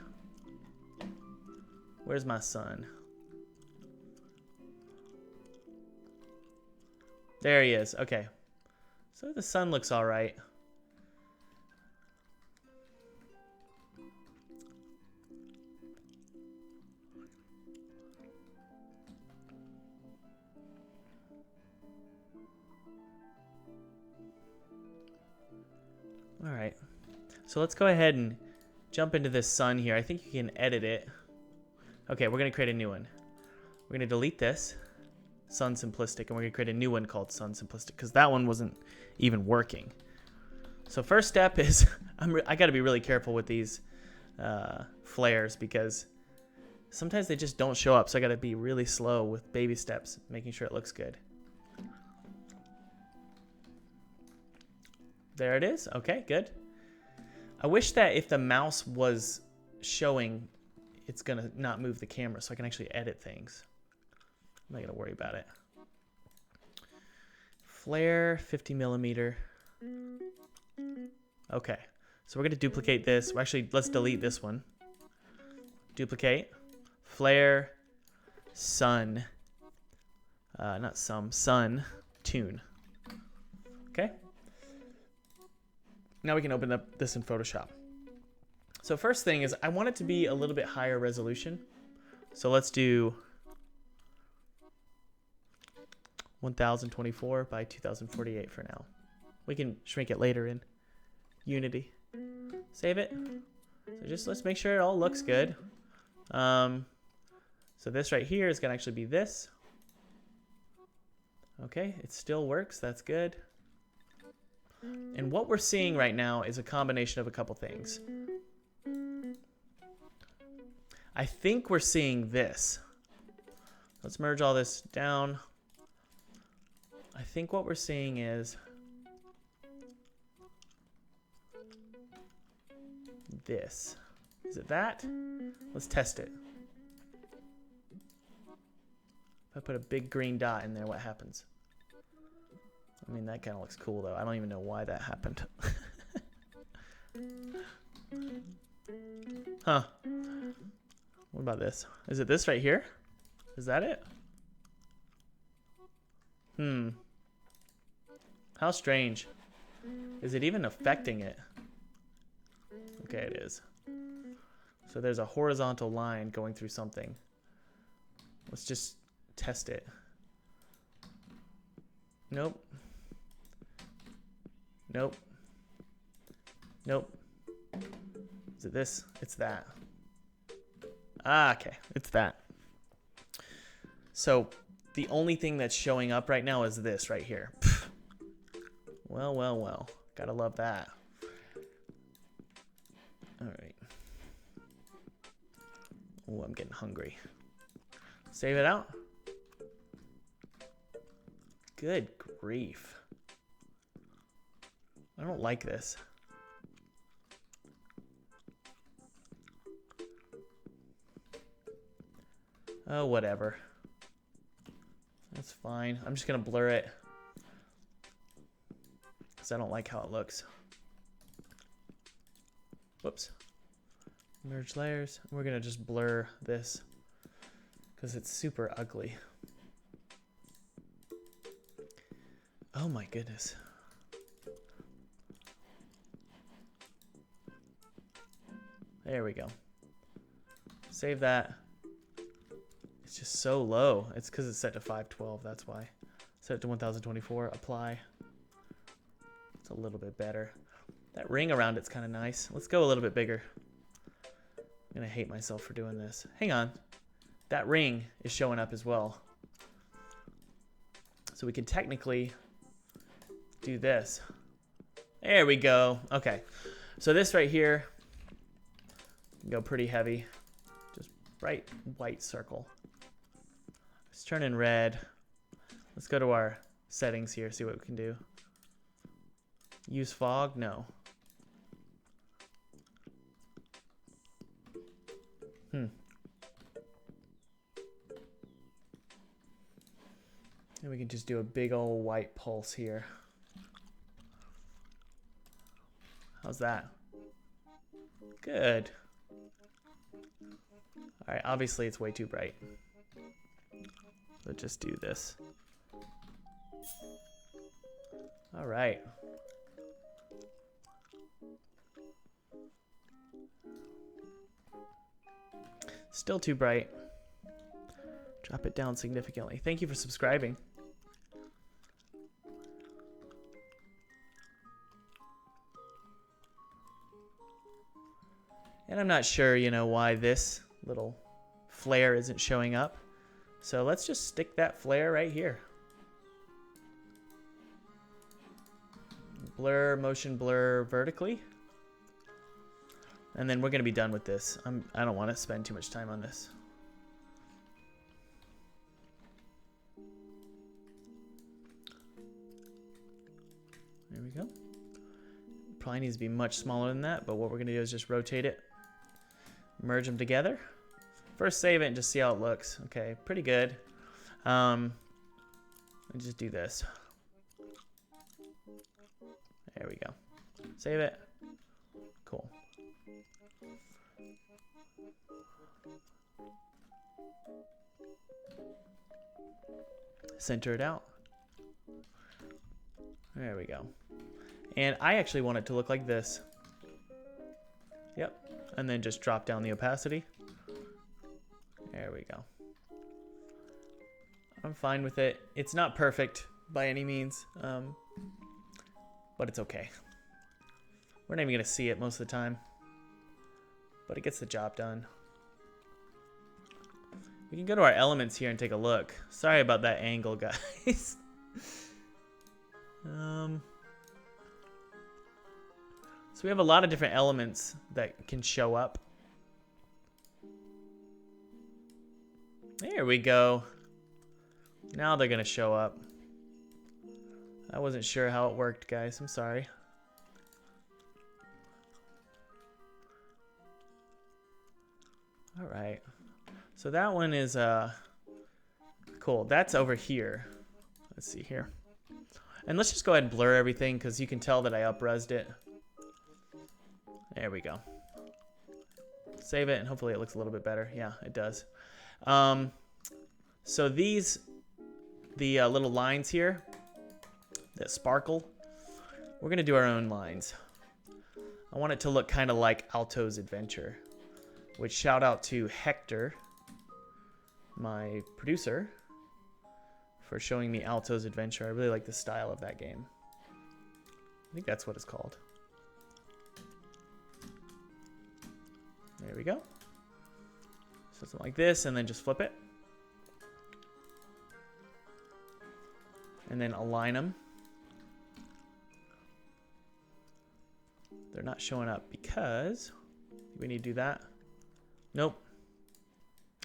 Where's my sun? There he is. Okay. So the sun looks all right. All right. So let's go ahead and jump into this sun here. I think you can edit it. Okay, we're going to create a new one. We're going to delete this, Sun Simplistic, and we're going to create a new one called Sun Simplistic because that one wasn't even working. So first step is I got to be really careful with these flares because sometimes they just don't show up. So I got to be really slow with baby steps, making sure it looks good. There it is. Okay, good. I wish that if the mouse was showing, it's going to not move the camera so I can actually edit things. I'm not going to worry about it. Flare, 50 millimeter. Okay, so we're going to duplicate this. Well, actually, let's delete this one. Duplicate. Flare, sun. Not some, sun, tune. Okay. Now we can open up this in Photoshop. So first thing is I want it to be a little bit higher resolution. So let's do 1024 by 2048 for now. We can shrink it later in Unity. Save it. So just let's make sure it all looks good. So this right here is going to actually be this. Okay, it still works. That's good. And what we're seeing right now is a combination of a couple things. I think we're seeing this. Let's merge all this down. I think what we're seeing is this. Is it that? Let's test it. If I put a big green dot in there, what happens? I mean, that kind of looks cool, though. I don't even know why that happened. Huh. What about this? Is it this right here? Is that it? How strange. Is it even affecting it? Okay, it is. So there's a horizontal line going through something. Let's just test it. Nope. Nope. Nope. Is it this? It's that. Ah, okay. It's that. So the only thing that's showing up right now is this right here. Well, well, well. Gotta love that. All right. Oh, I'm getting hungry. Save it out. Good grief. I don't like this. Oh, whatever. That's fine. I'm just going to blur it because I don't like how it looks. Whoops. Merge layers. We're going to just blur this because it's super ugly. Oh my goodness. There we go. Save that. It's just so low. It's because it's set to 512. That's why. Set it to 1024. Apply. It's a little bit better. That ring around it's kind of nice. Let's go a little bit bigger. I'm going to hate myself for doing this. Hang on. That ring is showing up as well. So we can technically do this. There we go. Okay. So this right here can go pretty heavy. Just bright white circle. Let's turn in red. Let's go to our settings here, see what we can do. Use fog? No. we can just do a big old white pulse here. How's that? Good. All right, obviously it's way too bright. Let's just do this. All right. Still too bright. Drop it down significantly. Thank you for subscribing. And I'm not sure, you know, why this little flare isn't showing up. So let's just stick that flare right here. Blur, motion blur vertically. And then we're going to be done with this. I don't want to spend too much time on this. There we go. Probably needs to be much smaller than that, but what we're going to do is just rotate it. Merge them together. First save it and just see how it looks. Okay, pretty good. And just do this. There we go. Save it. Cool. Center it out. There we go. And I actually want it to look like this. Yep. And then just drop down the opacity. There we go. I'm fine with it. It's not perfect by any means, but it's okay. We're not even going to see it most of the time, but it gets the job done. We can go to our elements here and take a look. Sorry about that angle, guys. So we have a lot of different elements that can show up. There we go. Now they're gonna show up. I wasn't sure how it worked, guys. I'm sorry. All right. So that one is cool. That's over here. Let's see here. And let's just go ahead and blur everything because you can tell that I up-resed it. There we go. Save it and hopefully it looks a little bit better. Yeah, it does. So these, the little lines here that sparkle, we're gonna do our own lines. I want it to look kind of like Alto's Adventure, which shout out to Hector, my producer, for showing me Alto's Adventure. I really like the style of that game. I think that's what it's called. There we go. So something like this, and then just flip it. And then align them. They're not showing up because we need to do that. Nope.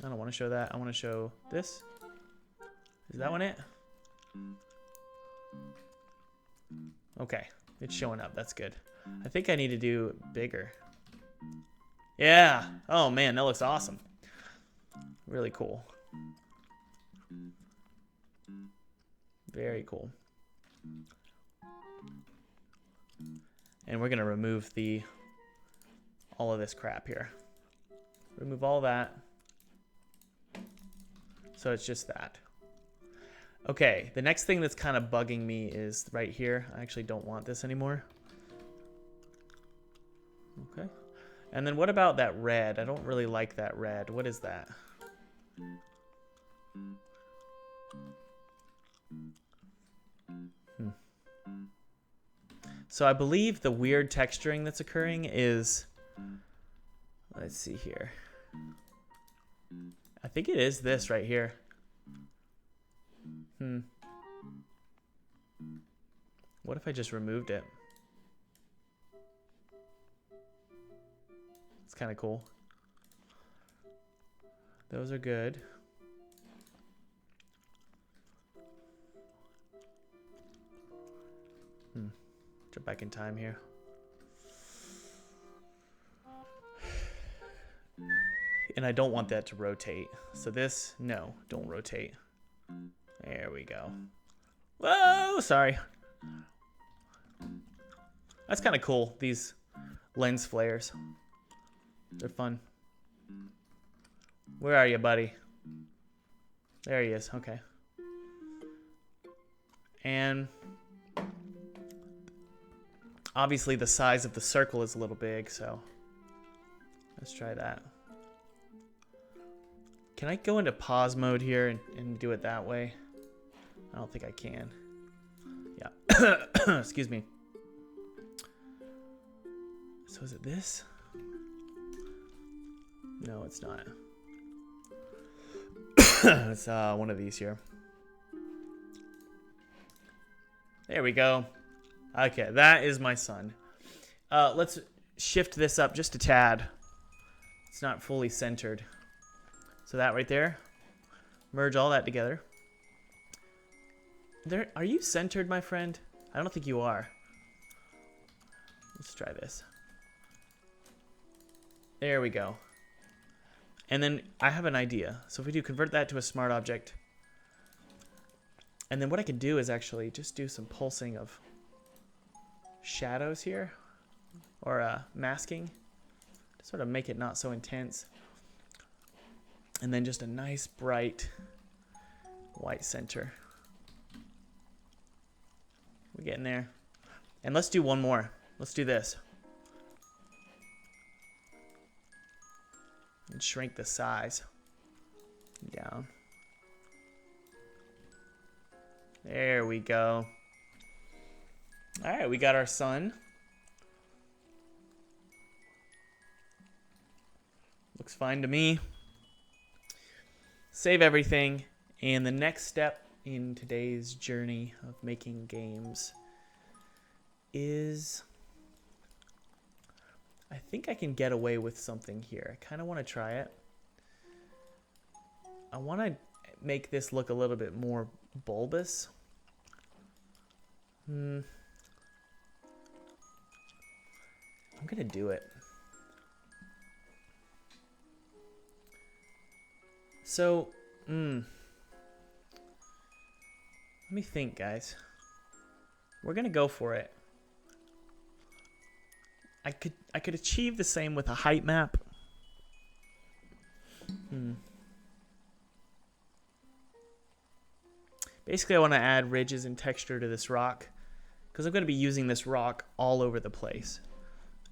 I don't want to show that. I want to show this. Is that one it? Okay, it's showing up. That's good. I think I need to do bigger. Yeah. Oh man, that looks awesome. Really cool. Very cool. And we're gonna remove all of this crap here. Remove all that. So it's just that. Okay, the next thing that's kind of bugging me is right here. I actually don't want this anymore. Okay. And then what about that red? I don't really like that red. What is that? So I believe the weird texturing that's occurring is, let's see here. I think it is this right here. What if I just removed it? It's kind of cool. Those are good. Jump back in time here. And I don't want that to rotate. So this, no, don't rotate. There we go. Whoa, sorry. That's kind of cool, these lens flares. They're fun. Where are you, buddy? There he is, okay. And obviously the size of the circle is a little big, so let's try that. Can I go into pause mode here and do it that way? I don't think I can. Yeah. Excuse me. So is it this? No, it's not. It's one of these here. There we go. Okay, that is my son. Let's shift this up just a tad. It's not fully centered. So that right there. Merge all that together. Are you centered, my friend? I don't think you are. Let's try this. There we go. And then I have an idea. So if we do convert that to a smart object. And then what I can do is actually just do some pulsing of shadows here. Or masking. To sort of make it not so intense. And then just a nice bright white center. We're getting there. And let's do one more. Let's do this. And shrink the size down. There we go. All right, we got our sun. Looks fine to me. Save everything. And the next step in today's journey of making games is... I think I can get away with something here. I kind of want to try it. I want to make this look a little bit more bulbous. I'm going to do it. So, let me think, guys. We're going to go for it. I could achieve the same with a height map. Basically, I want to add ridges and texture to this rock because I'm going to be using this rock all over the place.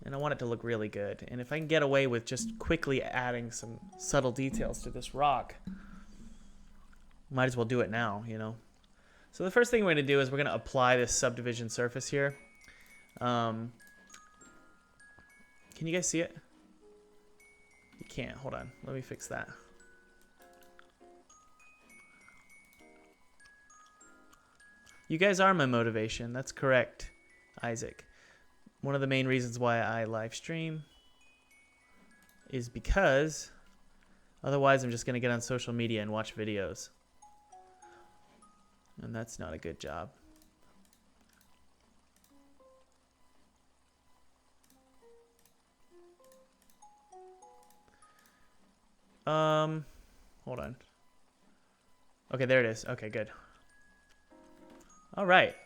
And I want it to look really good. And if I can get away with just quickly adding some subtle details to this rock, might as well do it now, you know. So the first thing we're going to do is we're going to apply this subdivision surface here. Can you guys see it? You can't. Hold on. Let me fix that. You guys are my motivation. That's correct, Isaac. One of the main reasons why I live stream is because otherwise I'm just going to get on social media and watch videos. And that's not a good job. Hold on. Okay, there it is. Okay, good. All right.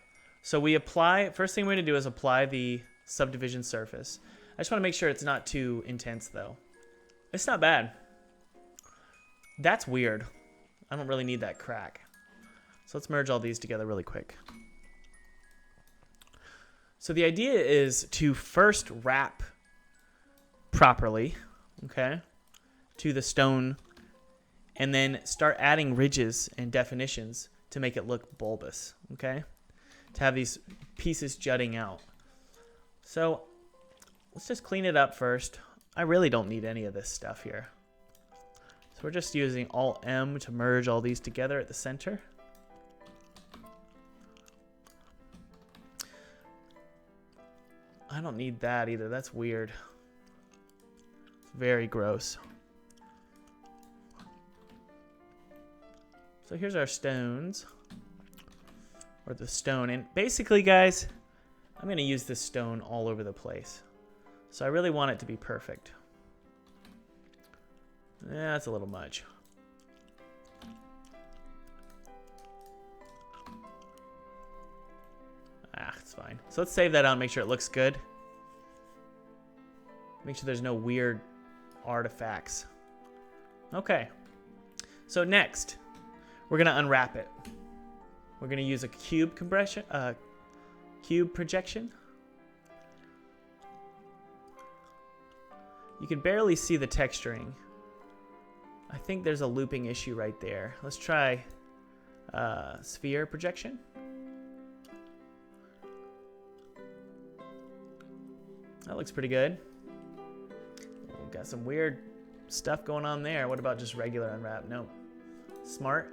So we apply, first thing we're going to do is apply the subdivision surface. I just want to make sure it's not too intense though. It's not bad. That's weird. I don't really need that crack. So let's merge all these together really quick. So the idea is to first wrap properly, okay, to the stone, and then start adding ridges and definitions to make it look bulbous, okay? To have these pieces jutting out. So let's just clean it up first. I really don't need any of this stuff here. So we're just using Alt-M to merge all these together at the center. I don't need that either. That's weird. It's very gross. So here's our stones. Or the stone. And basically, guys, I'm going to use this stone all over the place. So I really want it to be perfect. Yeah, that's a little much. fine. So let's save that out and make sure it looks good. Make sure there's no weird artifacts. Okay. So next, we're gonna unwrap it. We're gonna use a cube compression, cube projection. You can barely see the texturing. I think there's a looping issue right there. Let's try sphere projection. That looks pretty good. We've got some weird stuff going on there. What about just regular unwrap? No. Smart.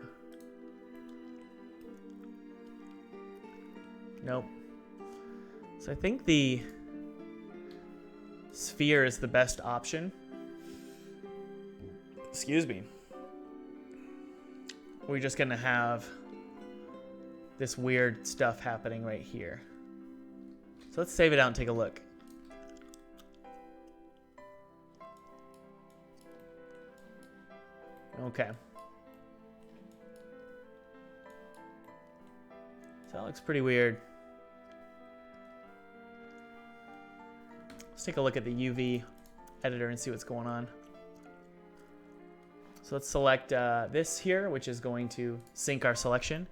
Nope. So I think the sphere is the best option. Excuse me. We're just gonna have this weird stuff happening right here. So let's save it out and take a look. Okay. So that looks pretty weird. Let's take a look at the UV editor and see what's going on. So let's select this here, which is going to sync our selection.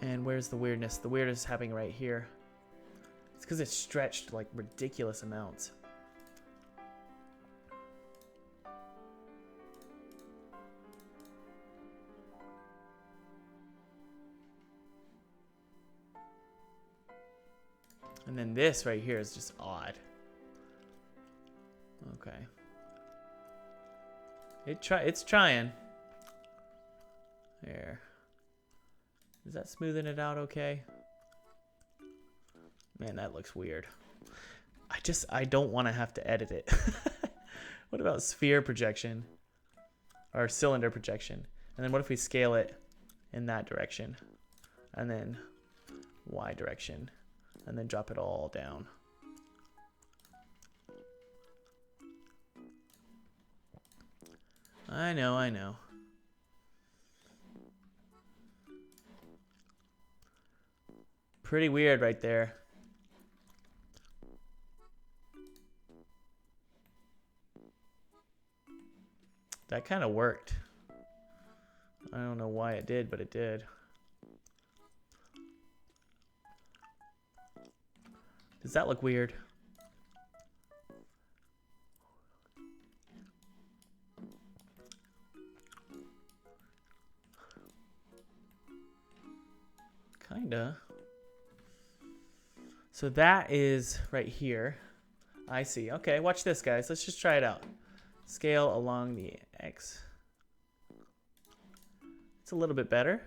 And where's the weirdness? The weirdness is happening right here. It's because it's stretched like ridiculous amounts. And then this right here is just odd. Okay. It's trying. There. Is that smoothing it out okay? Man, that looks weird. I don't want to have to edit it. What about sphere projection? Or cylinder projection? And then what if we scale it in that direction? And then Y direction. And then drop it all down. I know. Pretty weird right there. That kind of worked. I don't know why it did, but it did. Does that look weird? Kinda. So that is right here. I see. Okay, watch this, guys. Let's just try it out. Scale along the X. It's a little bit better.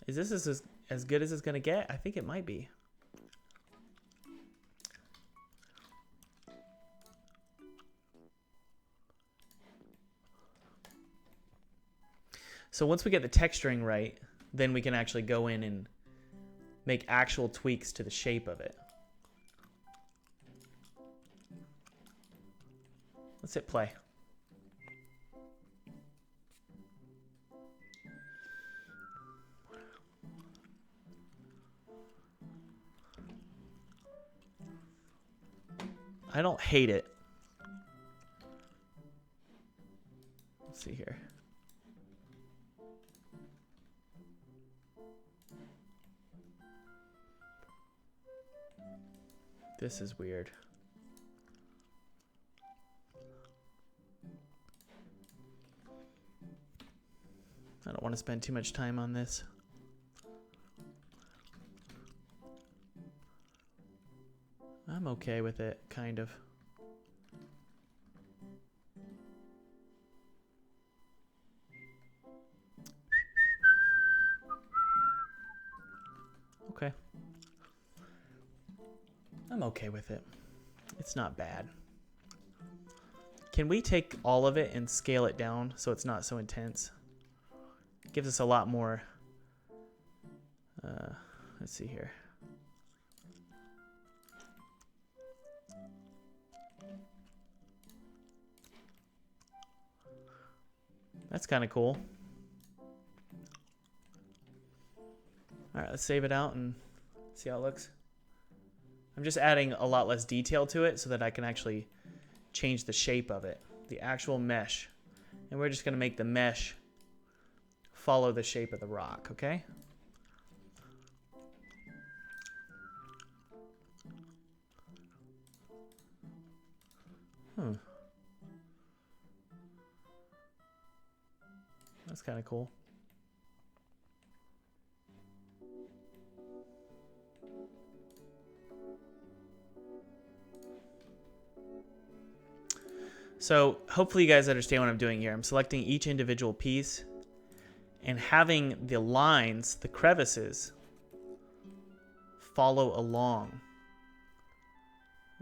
Is this as good as it's gonna get? I think it might be. So once we get the texturing right, then we can actually go in and make actual tweaks to the shape of it. Let's hit play. I don't hate it. Let's see here. This is weird. I don't want to spend too much time on this. I'm okay with it, kind of. Okay. I'm okay with it. It's not bad. Can we take all of it and scale it down so it's not so intense? It gives us a lot more. Let's see here. That's kind of cool. All right, let's save it out and see how it looks. I'm just adding a lot less detail to it so that I can actually change the shape of it, the actual mesh. And we're just going to make the mesh follow the shape of the rock, okay? That's kind of cool. So hopefully you guys understand what I'm doing here. I'm selecting each individual piece and having the lines, the crevices, follow along.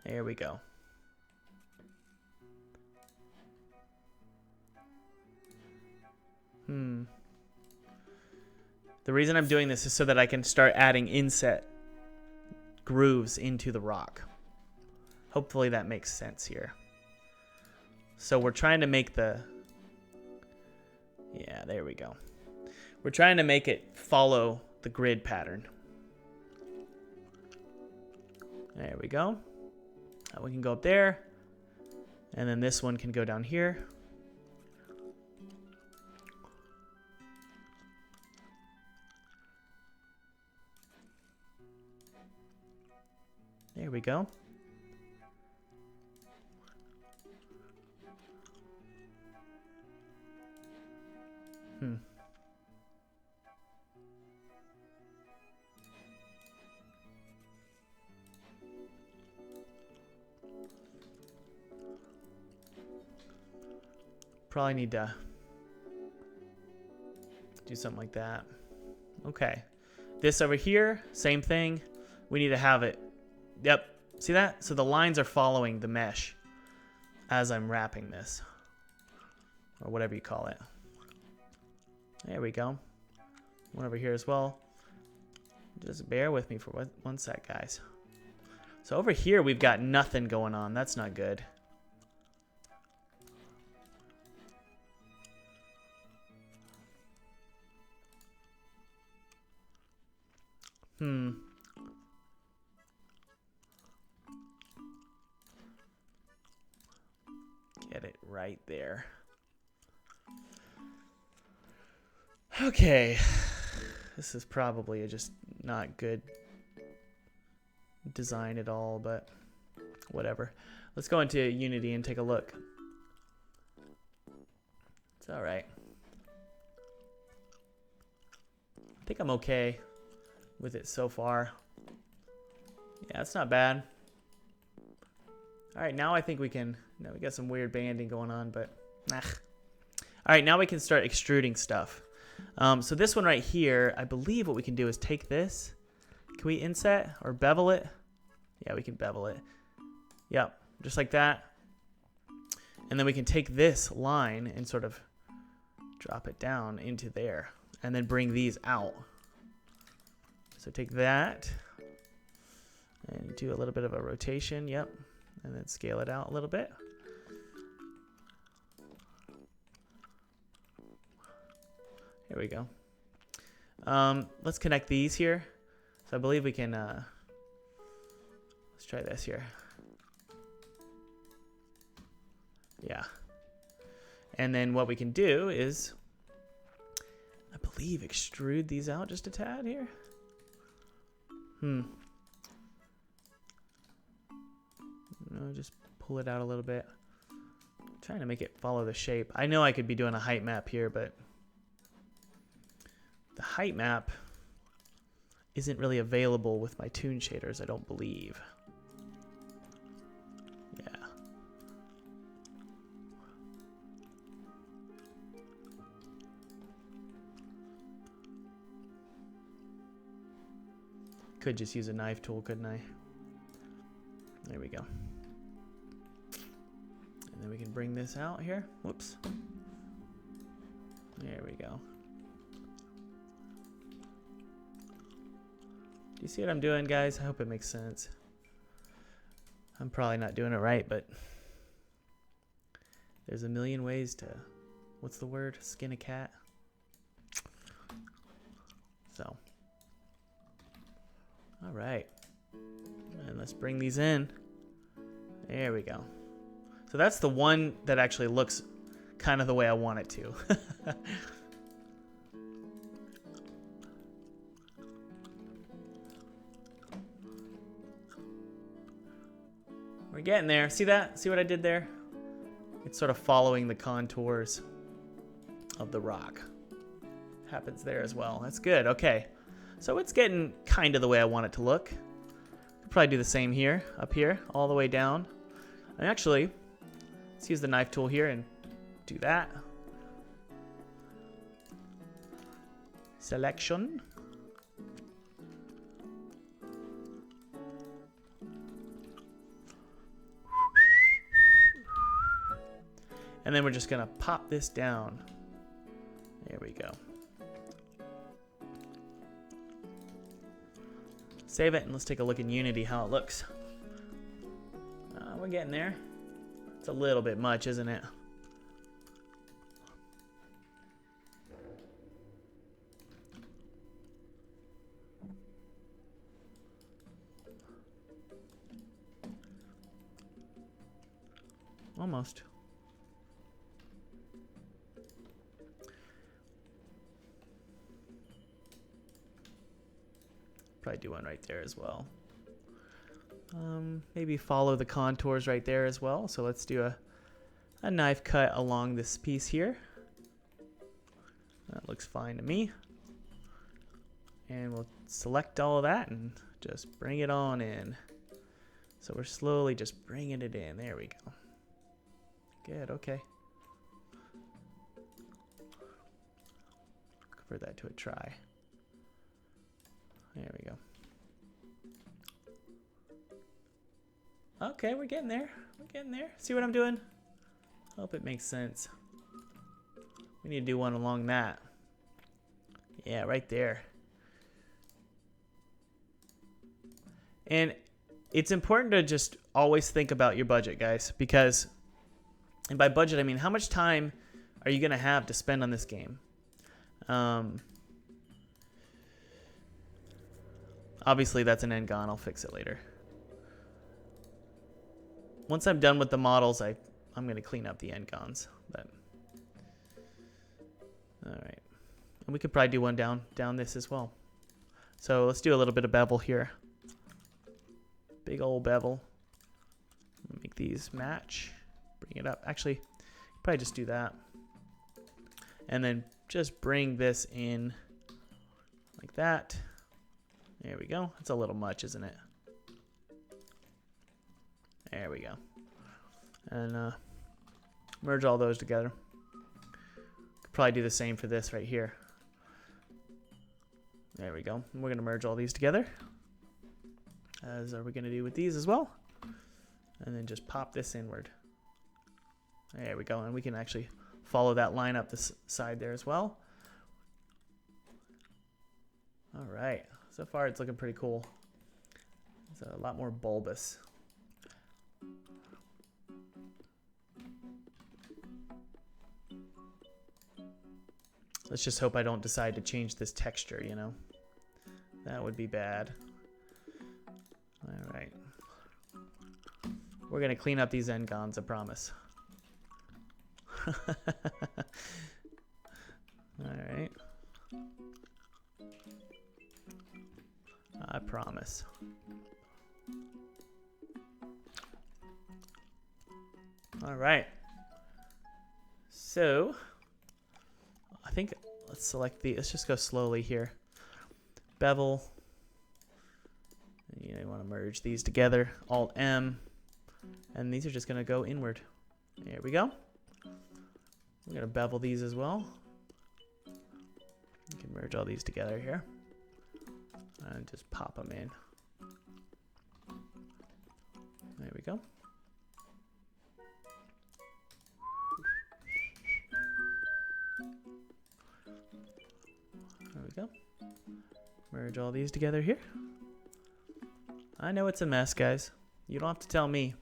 There we go. The reason I'm doing this is so that I can start adding inset grooves into the rock. Hopefully that makes sense here. So we're trying to make the... Yeah, there we go. We're trying to make it follow the grid pattern. There we go. That one can go up there. And then this one can go down here. There we go. Probably need to do something like that. Okay. This over here, same thing. We need to have it. Yep. See that? So the lines are following the mesh as I'm wrapping this. Or whatever you call it. There we go. One over here as well. Just bear with me for one sec, guys. So over here, we've got nothing going on. That's not good. Get it right there. Okay. This is probably just not good design at all, but whatever. Let's go into Unity and take a look. It's all right. I think I'm okay with it so far. Yeah, it's not bad. All right, now I think we can... No, we got some weird banding going on, but... All right, now we can start extruding stuff. So this one right here, I believe what we can do is take this. Can we inset or bevel it? Yeah, we can bevel it. Yep, just like that. And then we can take this line and sort of drop it down into there. And then bring these out. So take that. And do a little bit of a rotation, yep. And then scale it out a little bit. Here we go. Let's connect these here. So I believe we can, let's try this here. Yeah. And then what we can do is, I believe, extrude these out just a tad here. No, just pull it out a little bit. I'm trying to make it follow the shape. I know I could be doing a height map here, but the height map isn't really available with my toon shaders, I don't believe. Yeah. Could just use a knife tool, couldn't I? There we go. And then we can bring this out here. Whoops. There we go. Do you see what I'm doing, guys? I hope it makes sense. I'm probably not doing it right, but there's a million ways to, what's the word? Skin a cat. So, All right. And let's bring these in. There we go. So that's the one that actually looks kind of the way I want it to. We're getting there. See that? See what I did there? It's sort of following the contours of the rock. Happens there as well. That's good. Okay. So it's getting kind of the way I want it to look. Could probably do the same here, up here, all the way down. And actually, let's use the knife tool here and do that. Selection. And then we're just gonna pop this down. There we go. Save it and let's take a look in Unity how it looks. We're getting there. It's a little bit much, isn't it? Almost. Probably do one right there as well. Maybe follow the contours right there as well. So let's do a knife cut along this piece here. That looks fine to me. And we'll select all of that and just bring it on in. So we're slowly just bringing it in. There we go. Good, okay. Convert that to a try. There we go. Okay, we're getting there. We're getting there. See what I'm doing? Hope it makes sense. We need to do one along that. Yeah, right there. And it's important to just always think about your budget, guys, because, and by budget, I mean, how much time are you going to have to spend on this game? Obviously, that's an end gone. I'll fix it later. Once I'm done with the models, I'm going to clean up the end gons. But all right, and we could probably do one down this as well. So let's do a little bit of bevel here. Big old bevel. Make these match. Bring it up. Actually, probably just do that, and then just bring this in like that. There we go. It's a little much, isn't it? There we go. And merge all those together. Could probably do the same for this right here. There we go. And we're going to merge all these together, as are we going to do with these as well. And then just pop this inward. There we go. And we can actually follow that line up this side there as well. All right. So far, it's looking pretty cool. It's a lot more bulbous. Let's just hope I don't decide to change this texture, you know. That would be bad. All right. We're going to clean up these end gons, I promise. All right. I promise. All right. So, I think let's select let's just go slowly here. Bevel. And you want to merge these together. Alt M. And these are just going to go inward. There we go. We're going to bevel these as well. You can merge all these together here. And just pop them in. There we go. There we go. Merge all these together here. I know it's a mess, guys. You don't have to tell me.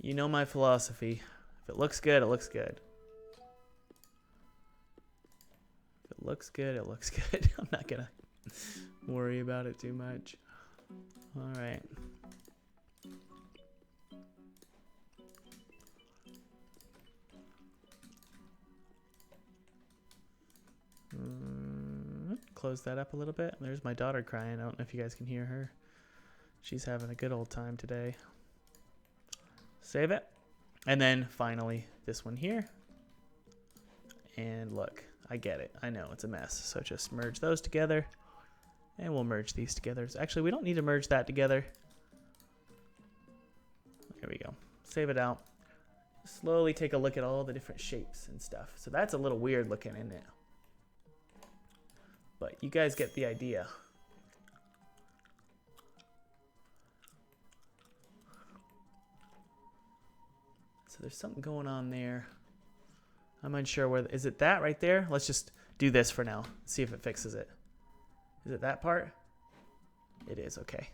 You know my philosophy. If it looks good, it looks good. If it looks good, it looks good. I'm not gonna worry about it too much. All right. Close that up a little bit. There's my daughter crying. I don't know if you guys can hear her. She's having a good old time today. Save it. And then finally this one here. And look, I get it. I know it's a mess. So just merge those together. And we'll merge these together. Actually, we don't need to merge that together. There we go. Save it out. Slowly take a look at all the different shapes and stuff. So that's a little weird looking, isn't it? But you guys get the idea. So there's something going on there. I'm unsure where. Is it that right there? Let's just do this for now. See if it fixes it. Is it that part? It is, okay.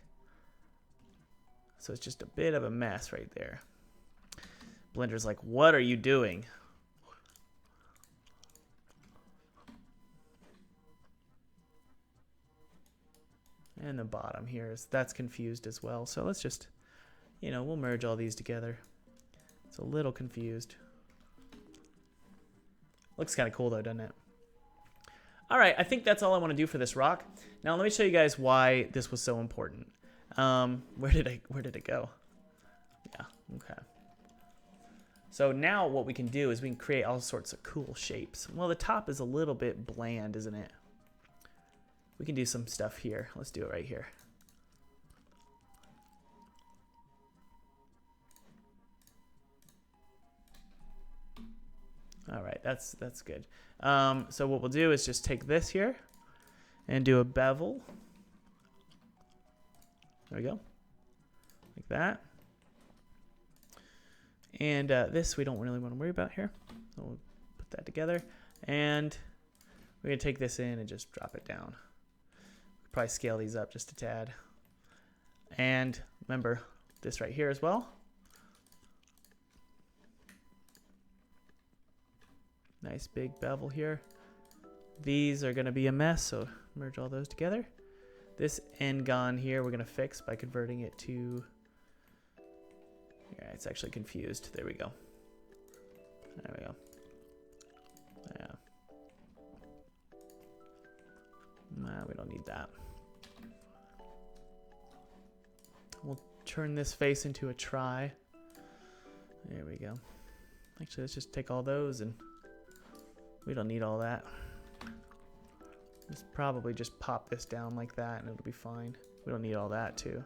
So it's just a bit of a mess right there. Blender's like, what are you doing? And the bottom here that's confused as well. So let's just, we'll merge all these together. It's a little confused. Looks kind of cool though, doesn't it? All right, I think that's all I want to do for this rock. Now let me show you guys why this was so important. Where did it go? Yeah, okay. So now what we can do is we can create all sorts of cool shapes. Well, the top is a little bit bland, isn't it? We can do some stuff here. Let's do it right here. All right, that's good. So what we'll do is just take this here and do a bevel. There we go, like that. And this we don't really want to worry about here. So we'll put that together, and we're gonna take this in and just drop it down. We'll probably scale these up just a tad. And remember this right here as well. Nice big bevel here. These are gonna be a mess, so merge all those together. This N-gon here we're gonna fix by converting it to, yeah, it's actually confused. There we go. There we go. Yeah. Nah, we don't need that. We'll turn this face into a try. There we go. Actually, let's just take all those, and we don't need all that. Let's probably just pop this down like that and it'll be fine. We don't need all that too.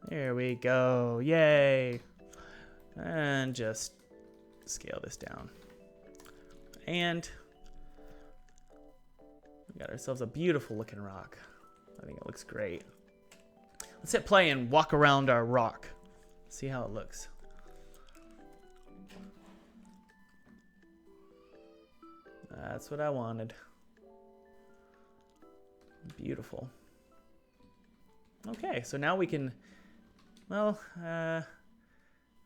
There we go. Yay. And just scale this down. And we got ourselves a beautiful looking rock. I think it looks great. Let's hit play and walk around our rock. See how it looks. That's what I wanted. Beautiful. Okay, so now we can, well,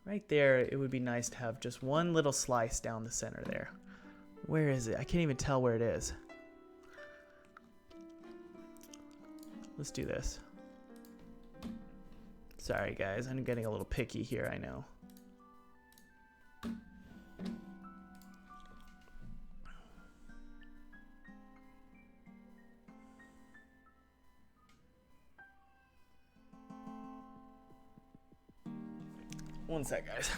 right there, it would be nice to have just one little slice down the center there. Where is it? I can't even tell where it is. Let's do this. Sorry, guys. I'm getting a little picky here, I know. One sec, guys.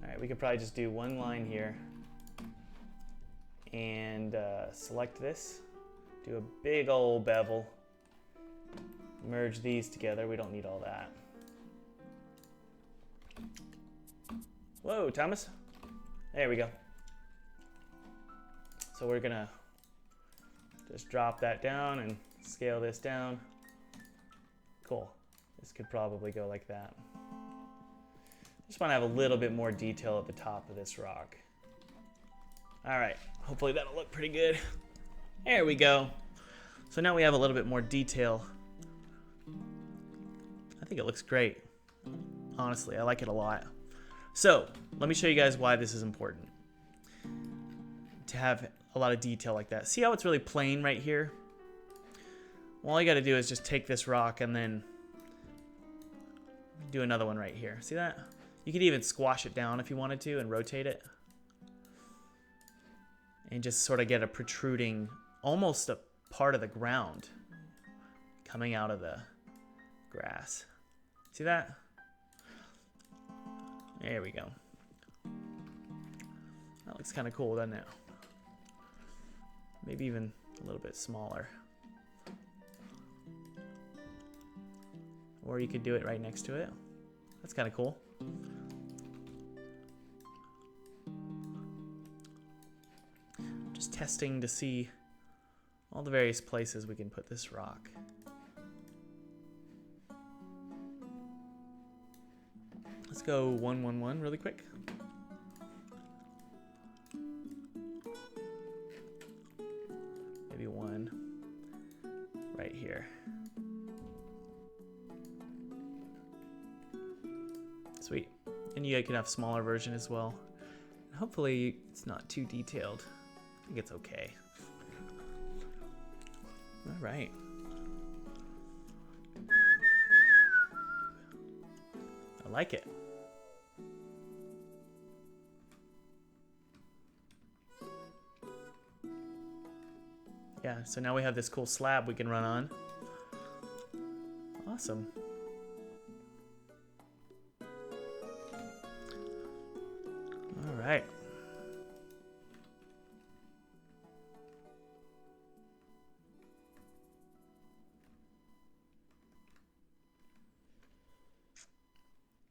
Alright, we could probably just do one line here and select this, do a big old bevel, merge these together. We don't need all that. Whoa, Thomas. There we go. So we're gonna just drop that down and scale this down. Cool. This could probably go like that. Just want to have a little bit more detail at the top of this rock. All right, hopefully that'll look pretty good. There we go. So now we have a little bit more detail think it looks great. Honestly, I like it a lot. So, let me show you guys why this is important. To have a lot of detail like that. See how it's really plain right here? Well, all you gotta do is just take this rock and then do another one right here. See that? You could even squash it down if you wanted to and rotate it. And just sort of get a protruding, almost a part of the ground coming out of the grass. See that? There we go. That looks kind of cool, doesn't it? Maybe even a little bit smaller. Or you could do it right next to it. That's kind of cool. Just testing to see all the various places we can put this rock. Let's go 1, 1, 1 really quick. Maybe 1 right here. Sweet. And you can have smaller version as well. Hopefully it's not too detailed. I think it's okay. All right. I like it. Yeah, so now we have this cool slab we can run on. Awesome. All right.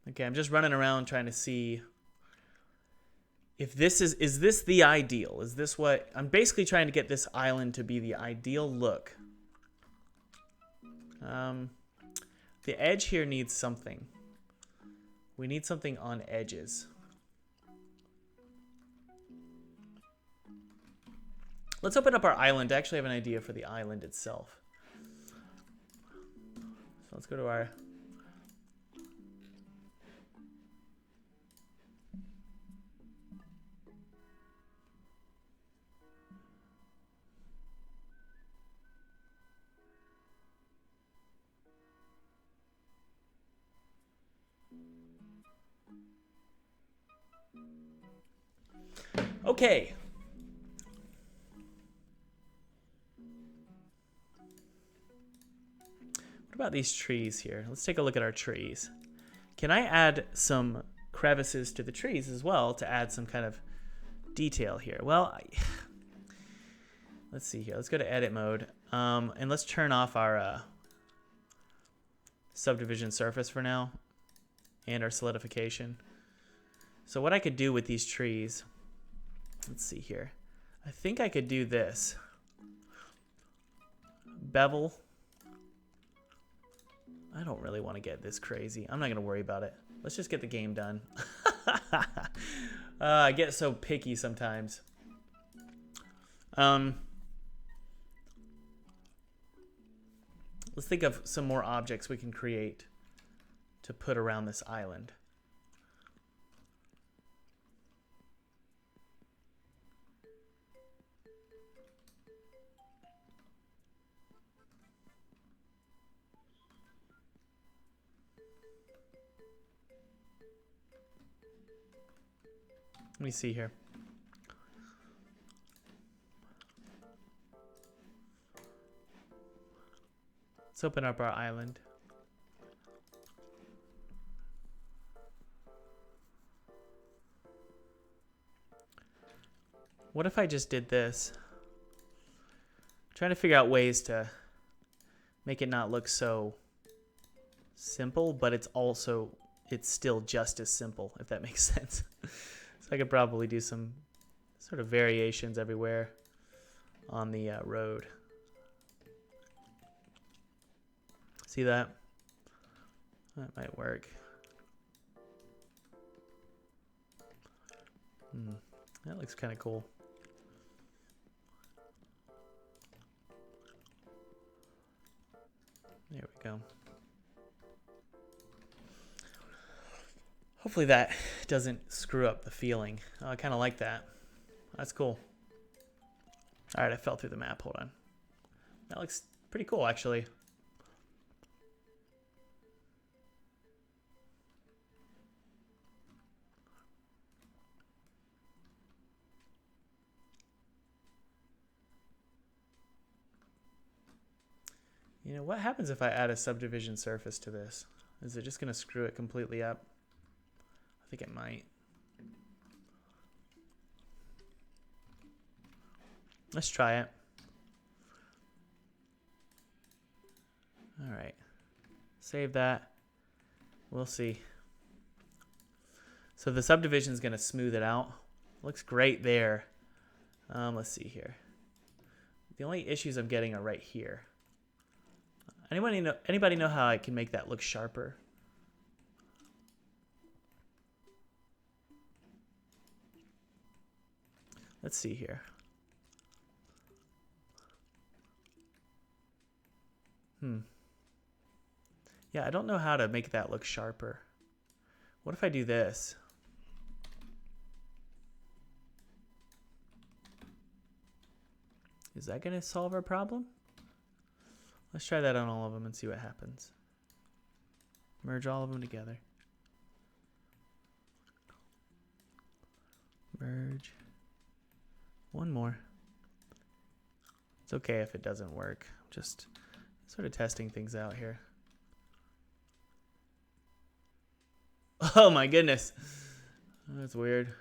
Okay, I'm just running around trying to see if this is this the ideal? Is this what I'm basically trying to get this island to be the ideal look? The edge here needs something. We need something on edges. Let's open up our island. I actually have an idea for the island itself. So let's go to our okay. What about these trees here? Let's take a look at our trees. Can I add some crevices to the trees as well to add some kind of detail here? Well, let's see here. Let's go to edit mode. And let's turn off our subdivision surface for now and our solidification. So what I could do with these trees, let's see here. I think I could do this. Bevel. I don't really want to get this crazy. I'm not going to worry about it. Let's just get the game done. I get so picky sometimes. Let's think of some more objects we can create to put around this island. Let me see here. Let's open up our island. What if I just did this? I'm trying to figure out ways to make it not look so simple, but it's still just as simple, if that makes sense. So I could probably do some sort of variations everywhere on the road. See that? That might work. That looks kind of cool. There we go. Hopefully that doesn't screw up the feeling. I kind of like that. That's cool. All right, I fell through the map. Hold on. That looks pretty cool, actually. You know, what happens if I add a subdivision surface to this? Is it just going to screw it completely up? I think it might. Let's try it. All right. Save that. We'll see. So the subdivision is going to smooth it out. Looks great there. Let's see here. The only issues I'm getting are right here. Anybody know how I can make that look sharper? Let's see here. Yeah, I don't know how to make that look sharper. What if I do this? Is that going to solve our problem? Let's try that on all of them and see what happens. Merge all of them together. Merge. One more. It's okay if it doesn't work. Just sort of testing things out here. Oh my goodness. That's weird.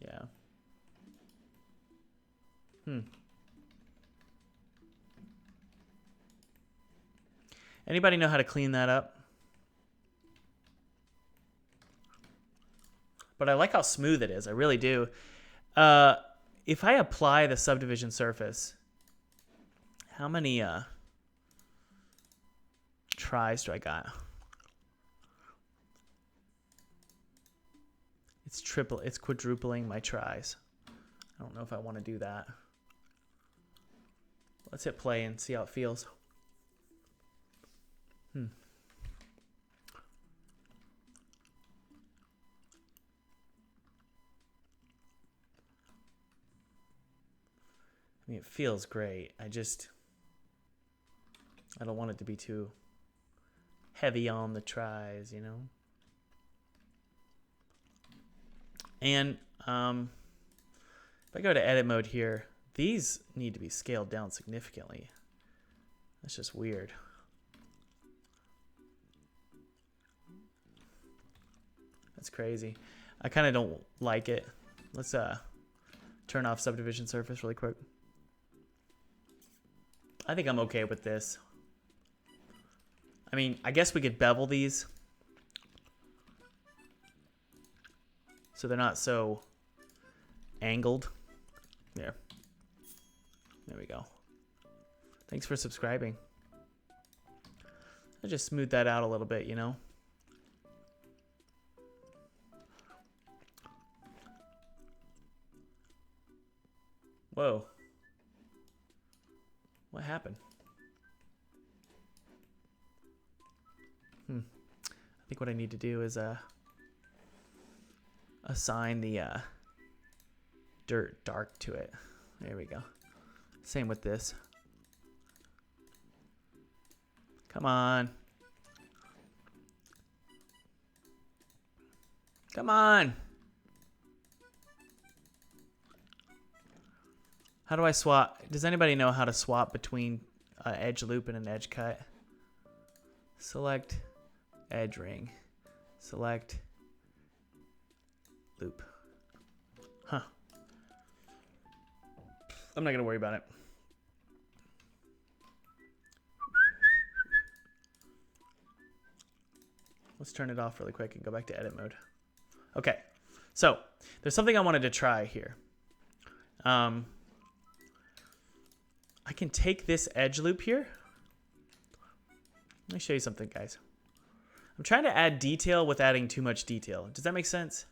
Yeah. Anybody know how to clean that up? But I like how smooth it is. I really do. If I apply the subdivision surface, how many tries do I got? It's quadrupling my tries. I don't know if I want to do that. Let's hit play and see how it feels. I mean, it feels great. I don't want it to be too heavy on the tries, you know? And if I go to edit mode here, these need to be scaled down significantly. That's just weird. That's crazy. I kind of don't like it. Let's turn off subdivision surface really quick. I think I'm okay with this. I mean, I guess we could bevel these so they're not so angled. There. There we go. Thanks for subscribing. I'll just smooth that out a little bit, you know? Whoa. What happened? I think what I need to do is assign the dirt dark to it. There we go. Same with this. Come on. Come on. How do I swap? Does anybody know how to swap between an edge loop and an edge cut? Select edge ring. Select loop. Huh. I'm not going to worry about it. Let's turn it off really quick and go back to edit mode. Okay. So there's something I wanted to try here. I can take this edge loop here. Let me show you something, guys. I'm trying to add detail with adding too much detail. Does that make sense?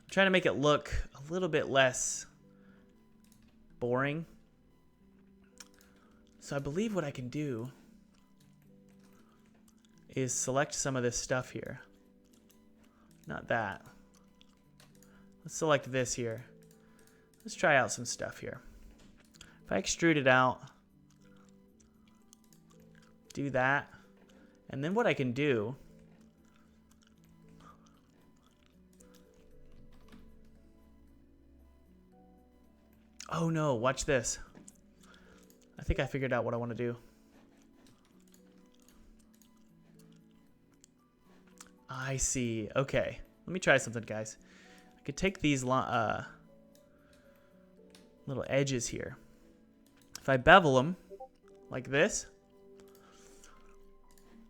I'm trying to make it look a little bit less boring. So I believe what I can do is select some of this stuff here. Not that. Let's select this here. Let's try out some stuff here. If I extrude it out, do that, and then what I can do, oh no, watch this. I think I figured out what I want to do. I see. Okay, let me try something, guys. I could take these little edges here. If I bevel them like this,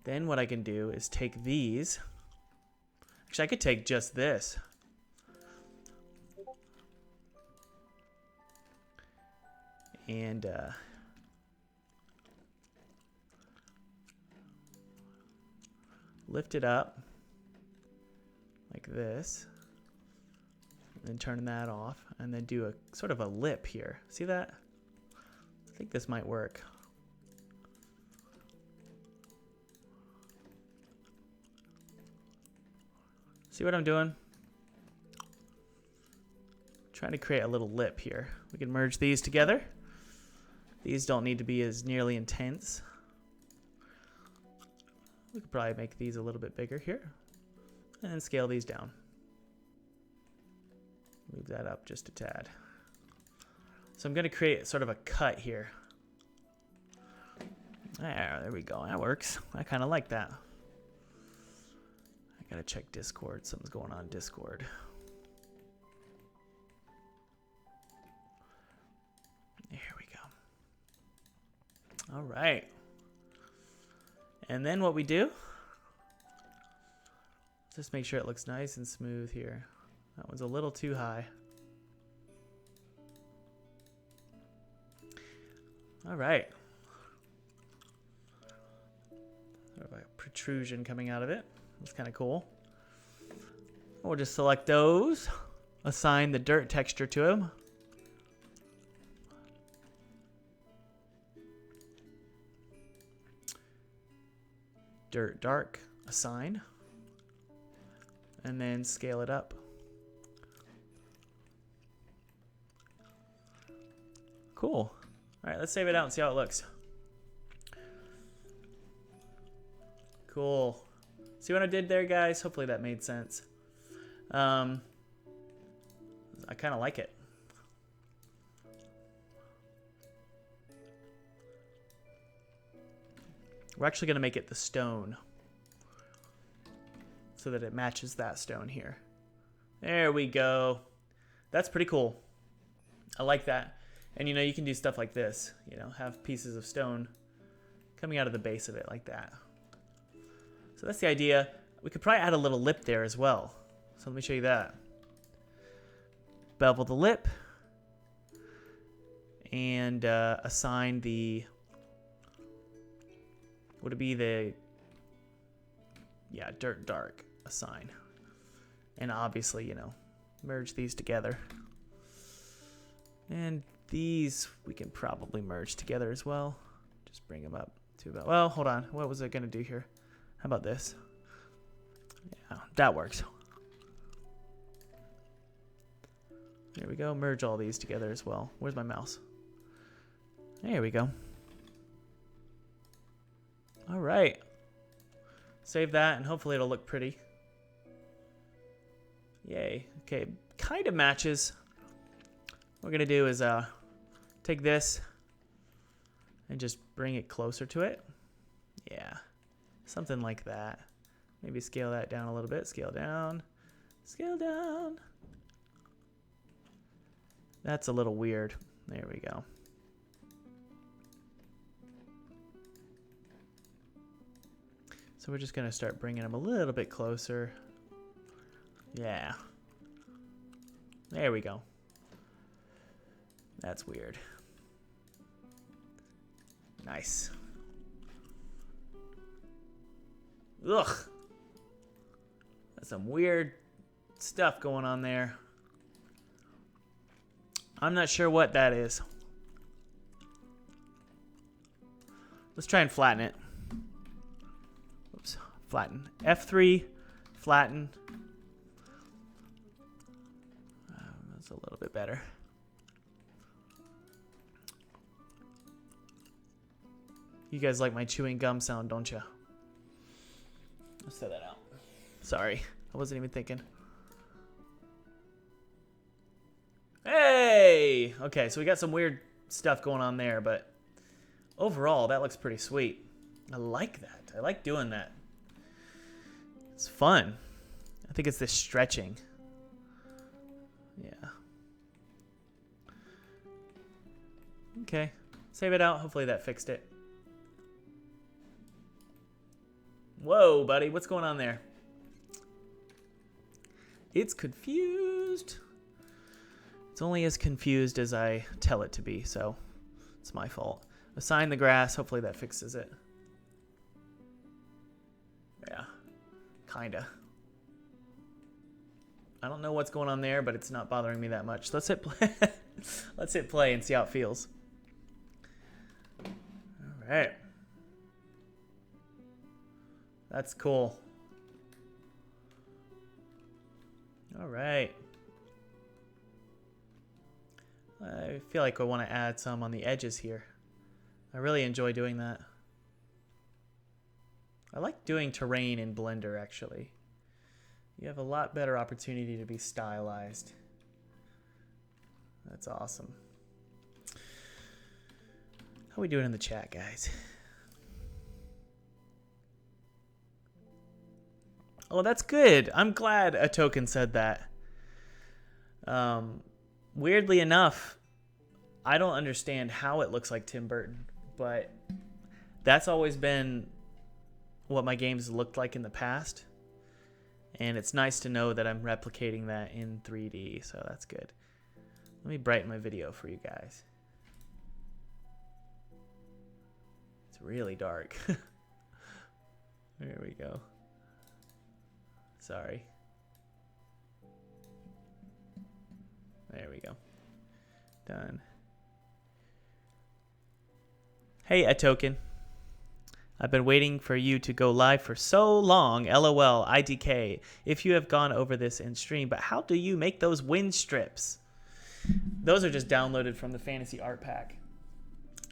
then what I can do is take these. Actually, I could take just this. And lift it up like this. And then turn that off. And then do a sort of a lip here. See that? I think this might work. See what I'm doing? Trying to create a little lip here. We can merge these together. These don't need to be as nearly intense. We could probably make these a little bit bigger here. And scale these down. Move that up just a tad. So I'm going to create sort of a cut here. There we go. That works. I kind of like that. I got to check Discord. Something's going on in Discord. There we go. All right. And then what we do, just make sure it looks nice and smooth here. That was a little too high. All right. Sort of a protrusion coming out of it. That's kind of cool. We'll just select those, assign the dirt texture to them. Dirt dark, assign, and then scale it up. Cool. All right, let's save it out and see how it looks. Cool. See what I did there, guys? Hopefully that made sense. I kind of like it. We're actually going to make it the stone so that it matches that stone here. There we go. That's pretty cool. I like that. And you know, you can do stuff like this, you know, have pieces of stone coming out of the base of it like that. So that's the idea. We could probably add a little lip there as well. So let me show you that. Bevel the lip and assign the, would it be the, yeah, dirt dark, assign. And obviously, you know, merge these together. And these we can probably merge together as well. Just bring them up to about, well, hold on. What was I going to do here? How about this? Yeah, that works. There we go. Merge all these together as well. Where's my mouse? There we go. All right. Save that and hopefully it'll look pretty. Yay. Okay, kind of matches. What we're going to do is take this and just bring it closer to it. Yeah, something like that. Maybe scale that down a little bit. Scale down. Scale down. That's a little weird. There we go. So we're just going to start bringing them a little bit closer. Yeah. There we go. That's weird. Nice. Ugh. That's some weird stuff going on there. I'm not sure what that is. Let's try and flatten it. Oops. Flatten. F3, flatten. That's a little bit better. You guys like my chewing gum sound, don't you? Let's set that out. Sorry, I wasn't even thinking. Hey! Okay, so we got some weird stuff going on there, but overall, that looks pretty sweet. I like that. I like doing that. It's fun. I think it's this stretching. Yeah. Okay, save it out. Hopefully that fixed it. Whoa, buddy, what's going on there? It's confused. It's only as confused as I tell it to be, so it's my fault. Assign the grass. Hopefully that fixes it. Yeah, kinda. I don't know what's going on there, but it's not bothering me that much. Let's hit play. Let's hit play and see how it feels. All right. That's cool. All right. I feel like I want to add some on the edges here. I really enjoy doing that. I like doing terrain in Blender, actually. You have a lot better opportunity to be stylized. That's awesome. How we doing in the chat, guys? Oh, that's good. I'm glad a token said that. Weirdly enough, I don't understand how it looks like Tim Burton, but that's always been what my games looked like in the past. And it's nice to know that I'm replicating that in 3D, so that's good. Let me brighten my video for you guys. It's really dark. There we go. Sorry. There we go. Done. Hey, a token. I've been waiting for you to go live for so long. LOL, IDK. If you have gone over this in stream, but how do you make those wind strips? Those are just downloaded from the Fantasy Art Pack.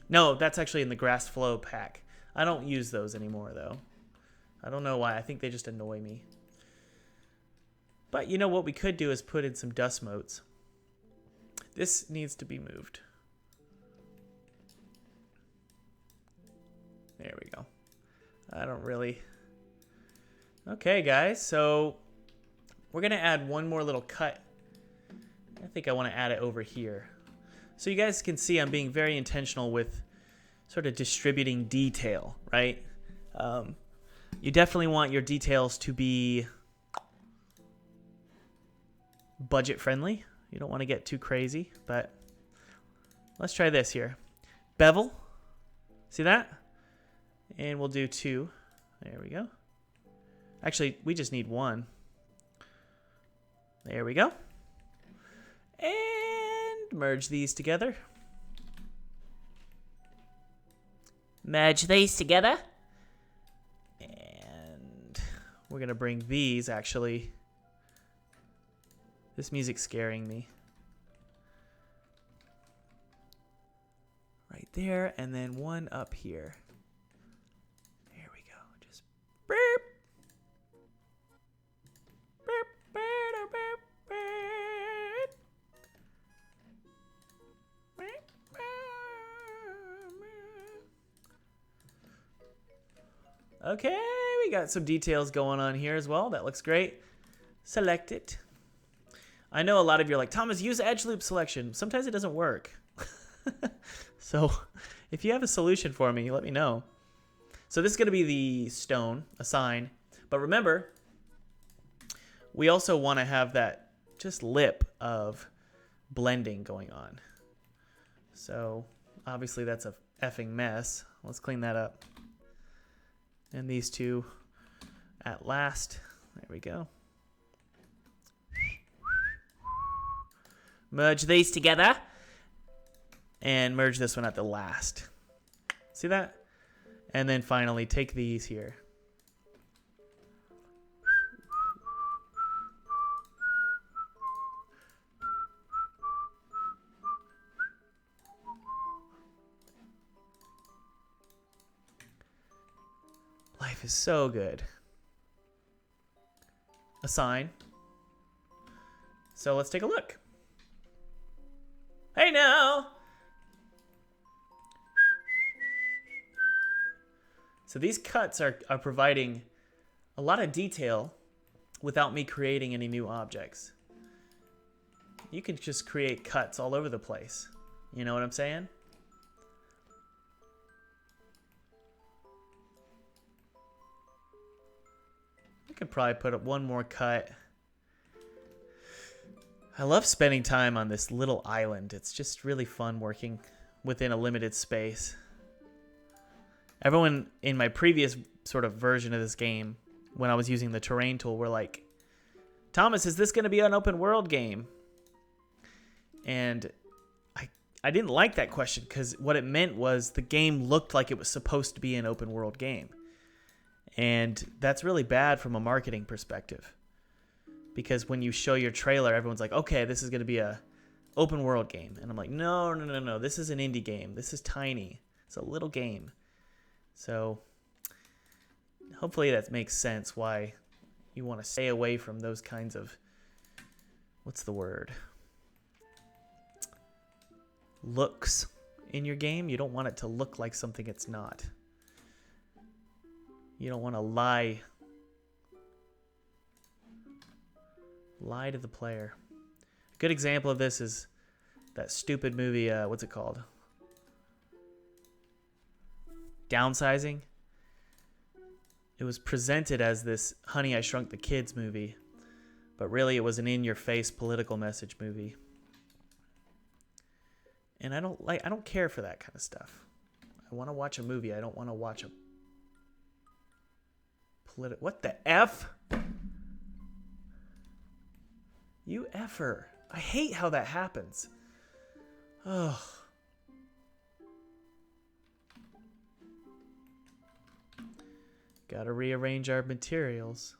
No, that's actually in the Grass Flow pack. I don't use those anymore, though. I don't know why. I think they just annoy me. But you know what we could do is put in some dust motes. This needs to be moved. There we go. I don't really... Okay, guys, so we're going to add one more little cut. I think I want to add it over here. So you guys can see I'm being very intentional with sort of distributing detail, right? You definitely want your details to be budget friendly. You don't want to get too crazy, but let's try this here. Bevel. See that? And we'll do 2. There we go. Actually, we just need 1. There we go. And merge these together. Merge these together. And we're going to bring these, actually. This music's scaring me. Right there, and then one up here. There we go. Just beep. Beep, beep, beep, beep. Okay, we got some details going on here as well. That looks great. Select it. I know a lot of you are like, Thomas, use edge loop selection. Sometimes it doesn't work. So if you have a solution for me, let me know. So this is going to be the stone, a sign. But remember, we also want to have that just lip of blending going on. So obviously that's a effing mess. Let's clean that up. And these two at last. There we go. Merge these together. And merge this one at the last. See that? And then finally take these here. life is so good. Assign. So let's take a look. Hey now! So these cuts are providing a lot of detail without me creating any new objects. You can just create cuts all over the place. You know what I'm saying? I could probably put up one more cut. I love spending time on this little island. It's just really fun working within a limited space. Everyone in my previous sort of version of this game, when I was using the terrain tool, were like, Thomas, is this going to be an open world game? And I didn't like that question because what it meant was the game looked like it was supposed to be an open world game. And that's really bad from a marketing perspective. Because when you show your trailer, everyone's like, okay, this is going to be a open world game. And I'm like, no. This is an indie game. This is tiny. It's a little game. So hopefully that makes sense why you want to stay away from those kinds of, what's the word? Looks in your game. You don't want it to look like something it's not. You don't want to lie to the player. A good example of this is that stupid movie, what's it called? Downsizing. It was presented as this Honey, I Shrunk the Kids movie, but really it was an in-your-face political message movie. And I don't care for that kind of stuff. I want to watch a movie. I don't want to watch a what the F? You effer. I hate how that happens. Ugh. Gotta rearrange our materials.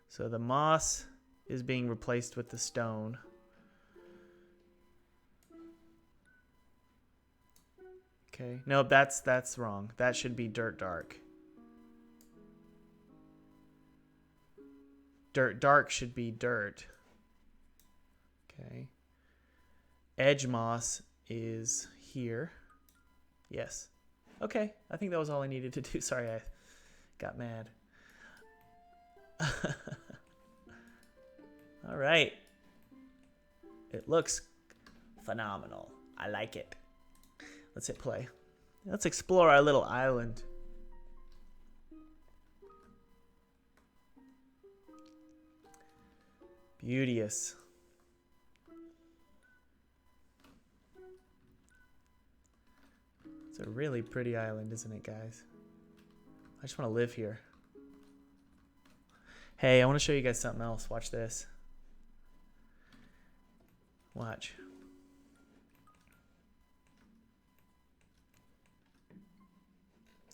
So the moss is being replaced with the stone. Okay. No, that's wrong. That should be dirt dark. Dirt dark should be dirt. Okay. Edge moss is here. Yes. Okay. I think that was all I needed to do. Sorry, I got mad. All right. It looks phenomenal. I like it. Let's hit play. Let's explore our little island. Beauteous. It's a really pretty island, isn't it, guys? I just want to live here. Hey, I want to show you guys something else. Watch this. Watch.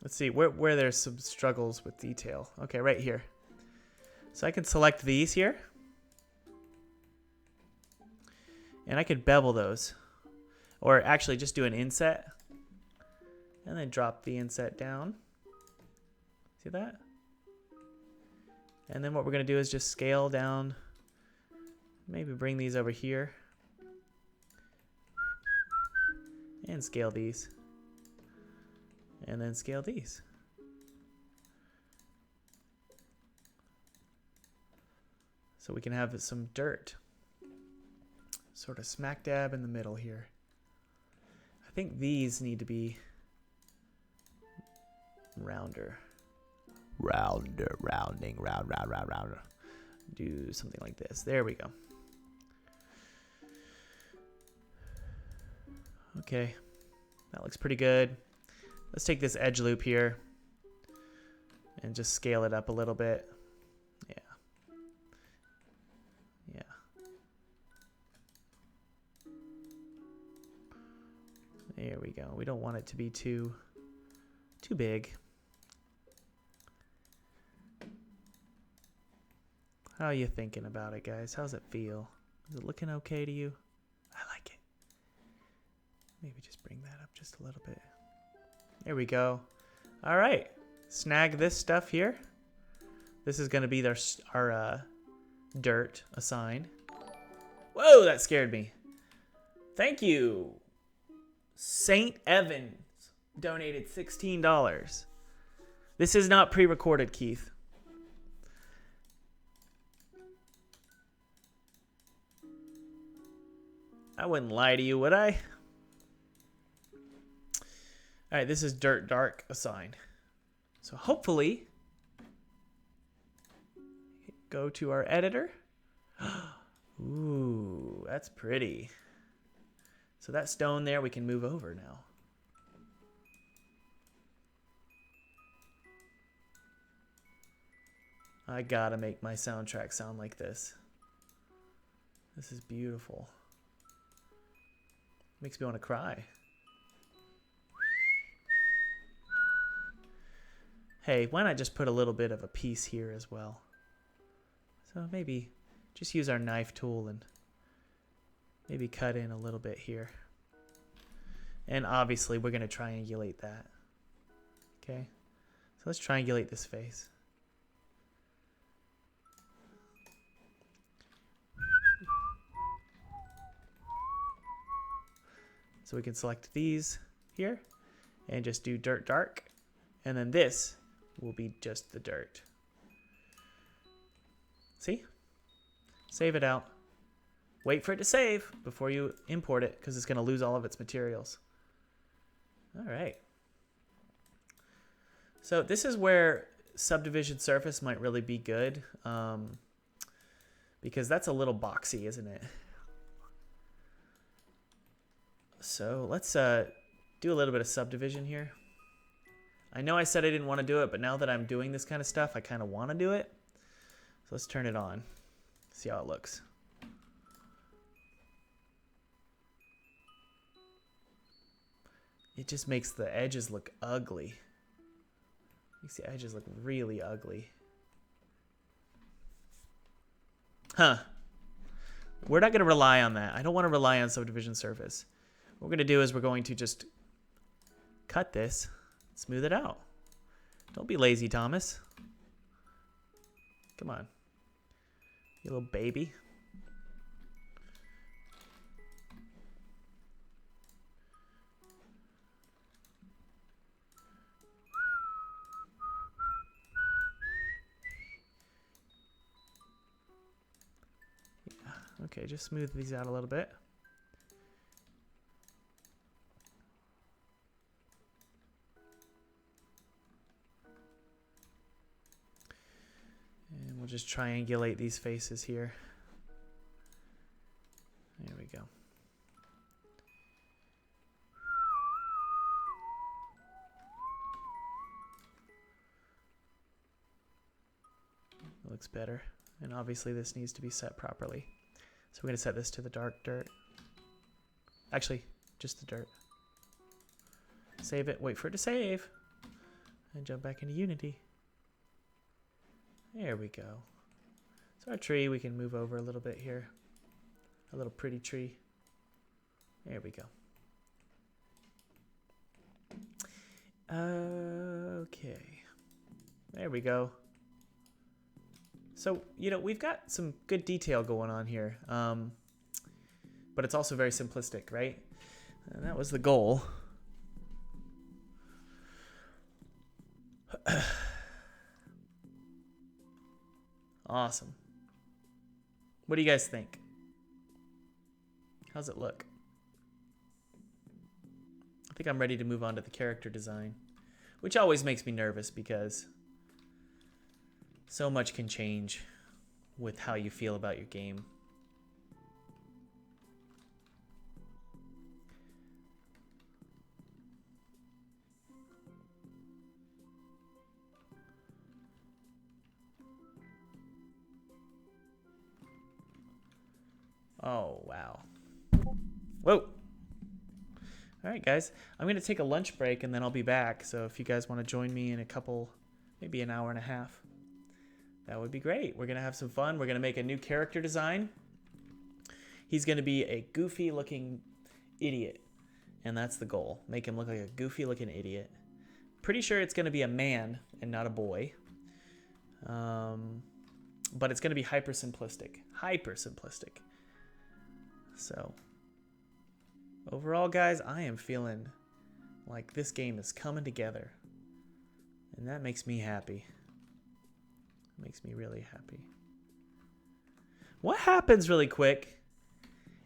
Let's see where there's some struggles with detail. Okay, right here. So I can select these here. And I could bevel those. Or actually just do an inset. And then drop the inset down. See that? And then what we're going to do is just scale down. Maybe bring these over here. And scale these. And then scale these. So we can have some dirt. Sort of smack dab in the middle here. I think these need to be rounder. Rounding, round. Do something like this. There we go. Okay, that looks pretty good. Let's take this edge loop here and just scale it up a little bit. Yeah. There we go. We don't want it to be too big. How are you thinking about it, guys? How's it feel? Is it looking okay to you? I like it. Maybe just bring that up just a little bit. There we go. All right. Snag this stuff here. This is going to be our dirt assigned. Whoa, that scared me. Thank you. St. Evans donated $16. This is not pre-recorded, Keith. I wouldn't lie to you, would I? All right, this is Dirt Dark assigned. So hopefully, go to our editor. Ooh, that's pretty. So that stone there, we can move over now. I gotta make my soundtrack sound like this. This is beautiful. Makes me want to cry. Hey, why not just put a little bit of a piece here as well? So maybe just use our knife tool and maybe cut in a little bit here. And obviously we're going to triangulate that. Okay, so let's triangulate this face. So we can select these here and just do dirt dark. And then this will be just the dirt. See? Save it out. Wait for it to save before you import it because it's going to lose all of its materials. All right. So this is where subdivision surface might really be good because that's a little boxy, isn't it? So let's do a little bit of subdivision here. I know I said I didn't want to do it, but now that I'm doing this kind of stuff, I kind of want to do it. So let's turn it on. See how it looks. It just makes the edges look ugly. Makes the edges look really ugly. Huh. We're not going to rely on that. I don't want to rely on subdivision surface. What we're going to do is we're going to just cut this, smooth it out. Don't be lazy, Thomas. Come on. You little baby. Yeah. Okay, just smooth these out a little bit. And we'll just triangulate these faces here. There we go. Looks better. And obviously this needs to be set properly. So we're going to set this to the dark dirt. Actually, just the dirt. Save it, wait for it to save. And jump back into Unity. There we go. So our tree we can move over a little bit here. A little pretty tree. There we go. Okay. There we go. So, you know, we've got some good detail going on here. But it's also very simplistic, right? And that was the goal. Awesome. What do you guys think? How's it look? I think I'm ready to move on to the character design, which always makes me nervous because so much can change with how you feel about your game. Oh, wow. Whoa. All right, guys. I'm going to take a lunch break, and then I'll be back. So if you guys want to join me in a couple, maybe an hour and a half, that would be great. We're going to have some fun. We're going to make a new character design. He's going to be a goofy-looking idiot, and that's the goal. Make him look like a goofy-looking idiot. Pretty sure it's going to be a man and not a boy. But it's going to be hyper simplistic. So, overall, guys, I am feeling like this game is coming together. And that makes me happy. It makes me really happy. What happens really quick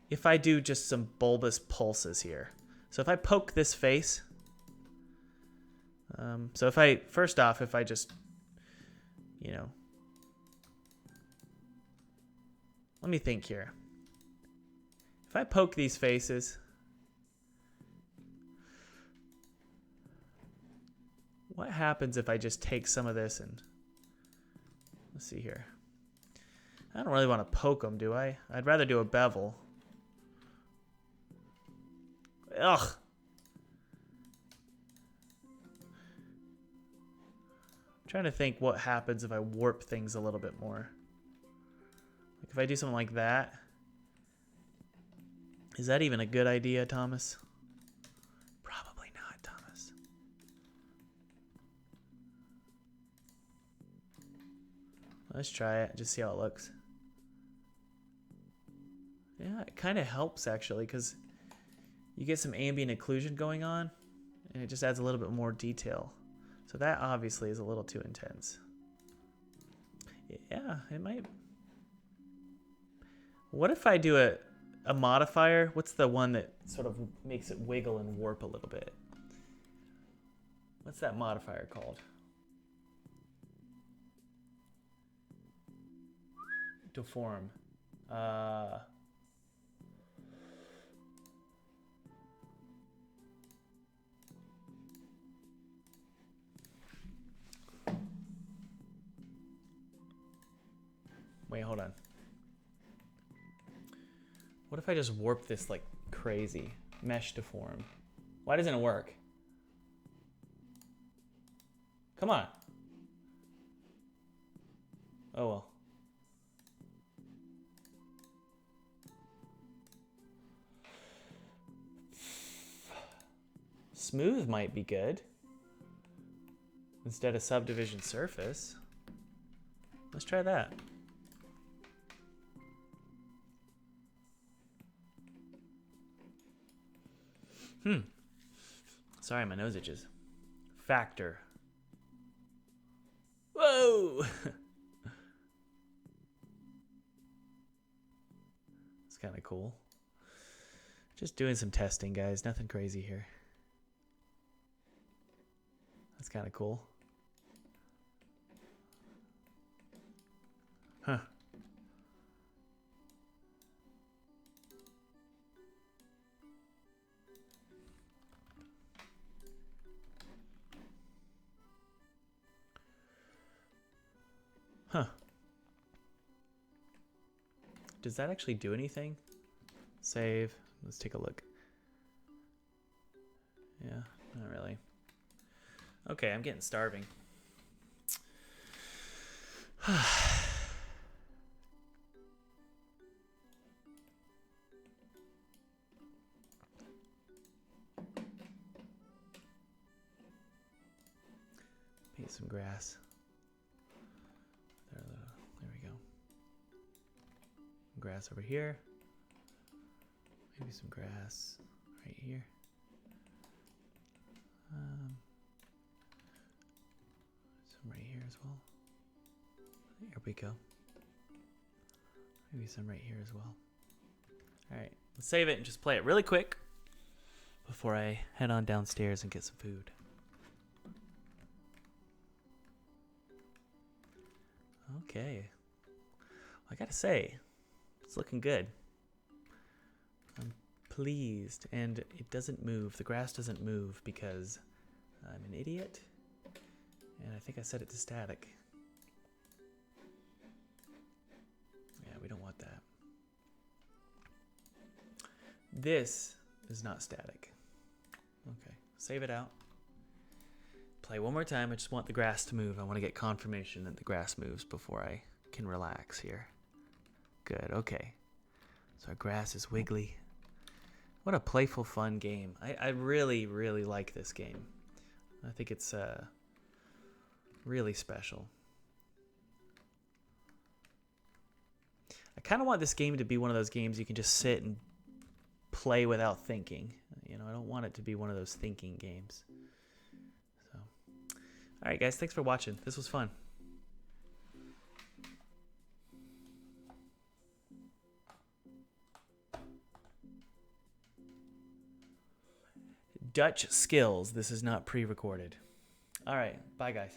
if I do just some bulbous pulses here? So if I poke this face, so if I, first off, if I just, you know, let me think here. If I poke these faces, what happens if I just take some of this and, let's see here. I don't really want to poke them, do I? I'd rather do a bevel. Ugh. I'm trying to think what happens if I warp things a little bit more. Like if I do something like that. Is that even a good idea, Thomas? Probably not, Thomas. Let's try it. Just see how it looks. Yeah, it kind of helps actually because you get some ambient occlusion going on and it just adds a little bit more detail. So that obviously is a little too intense. Yeah, it might. What if I do a modifier? What's the one that sort of makes it wiggle and warp a little bit? What's that modifier called? Deform. Wait, hold on. What if I just warp this like crazy? Mesh deform. Why doesn't it work? Come on. Oh well. Smooth might be good. Instead of subdivision surface. Let's try that. Sorry, my nose itches. Factor. Whoa! It's kind of cool. Just doing some testing, guys. Nothing crazy here. That's kind of cool. Huh. Huh. Does that actually do anything? Save. Let's take a look. Yeah, not really. Okay, I'm getting starving. Paint some grass. There we go. Grass over here. Maybe some grass right here. Some right here as well. There we go. Maybe some right here as well. Alright, let's save it and just play it really quick before I head on downstairs and get some food. Okay. I gotta say, it's looking good. I'm pleased. And it doesn't move. The grass doesn't move because I'm an idiot. And I think I set it to static. Yeah, we don't want that. This is not static. Okay, save it out. Play one more time. I just want the grass to move. I want to get confirmation that the grass moves before I can relax here. Good, okay. So our grass is wiggly. What a playful, fun game. I really, really like this game. I think it's really special. I kind of want this game to be one of those games you can just sit and play without thinking. You know, I don't want it to be one of those thinking games. So, all right, guys, thanks for watching. This was fun. Dutch skills. This is not pre-recorded. All right, bye, guys.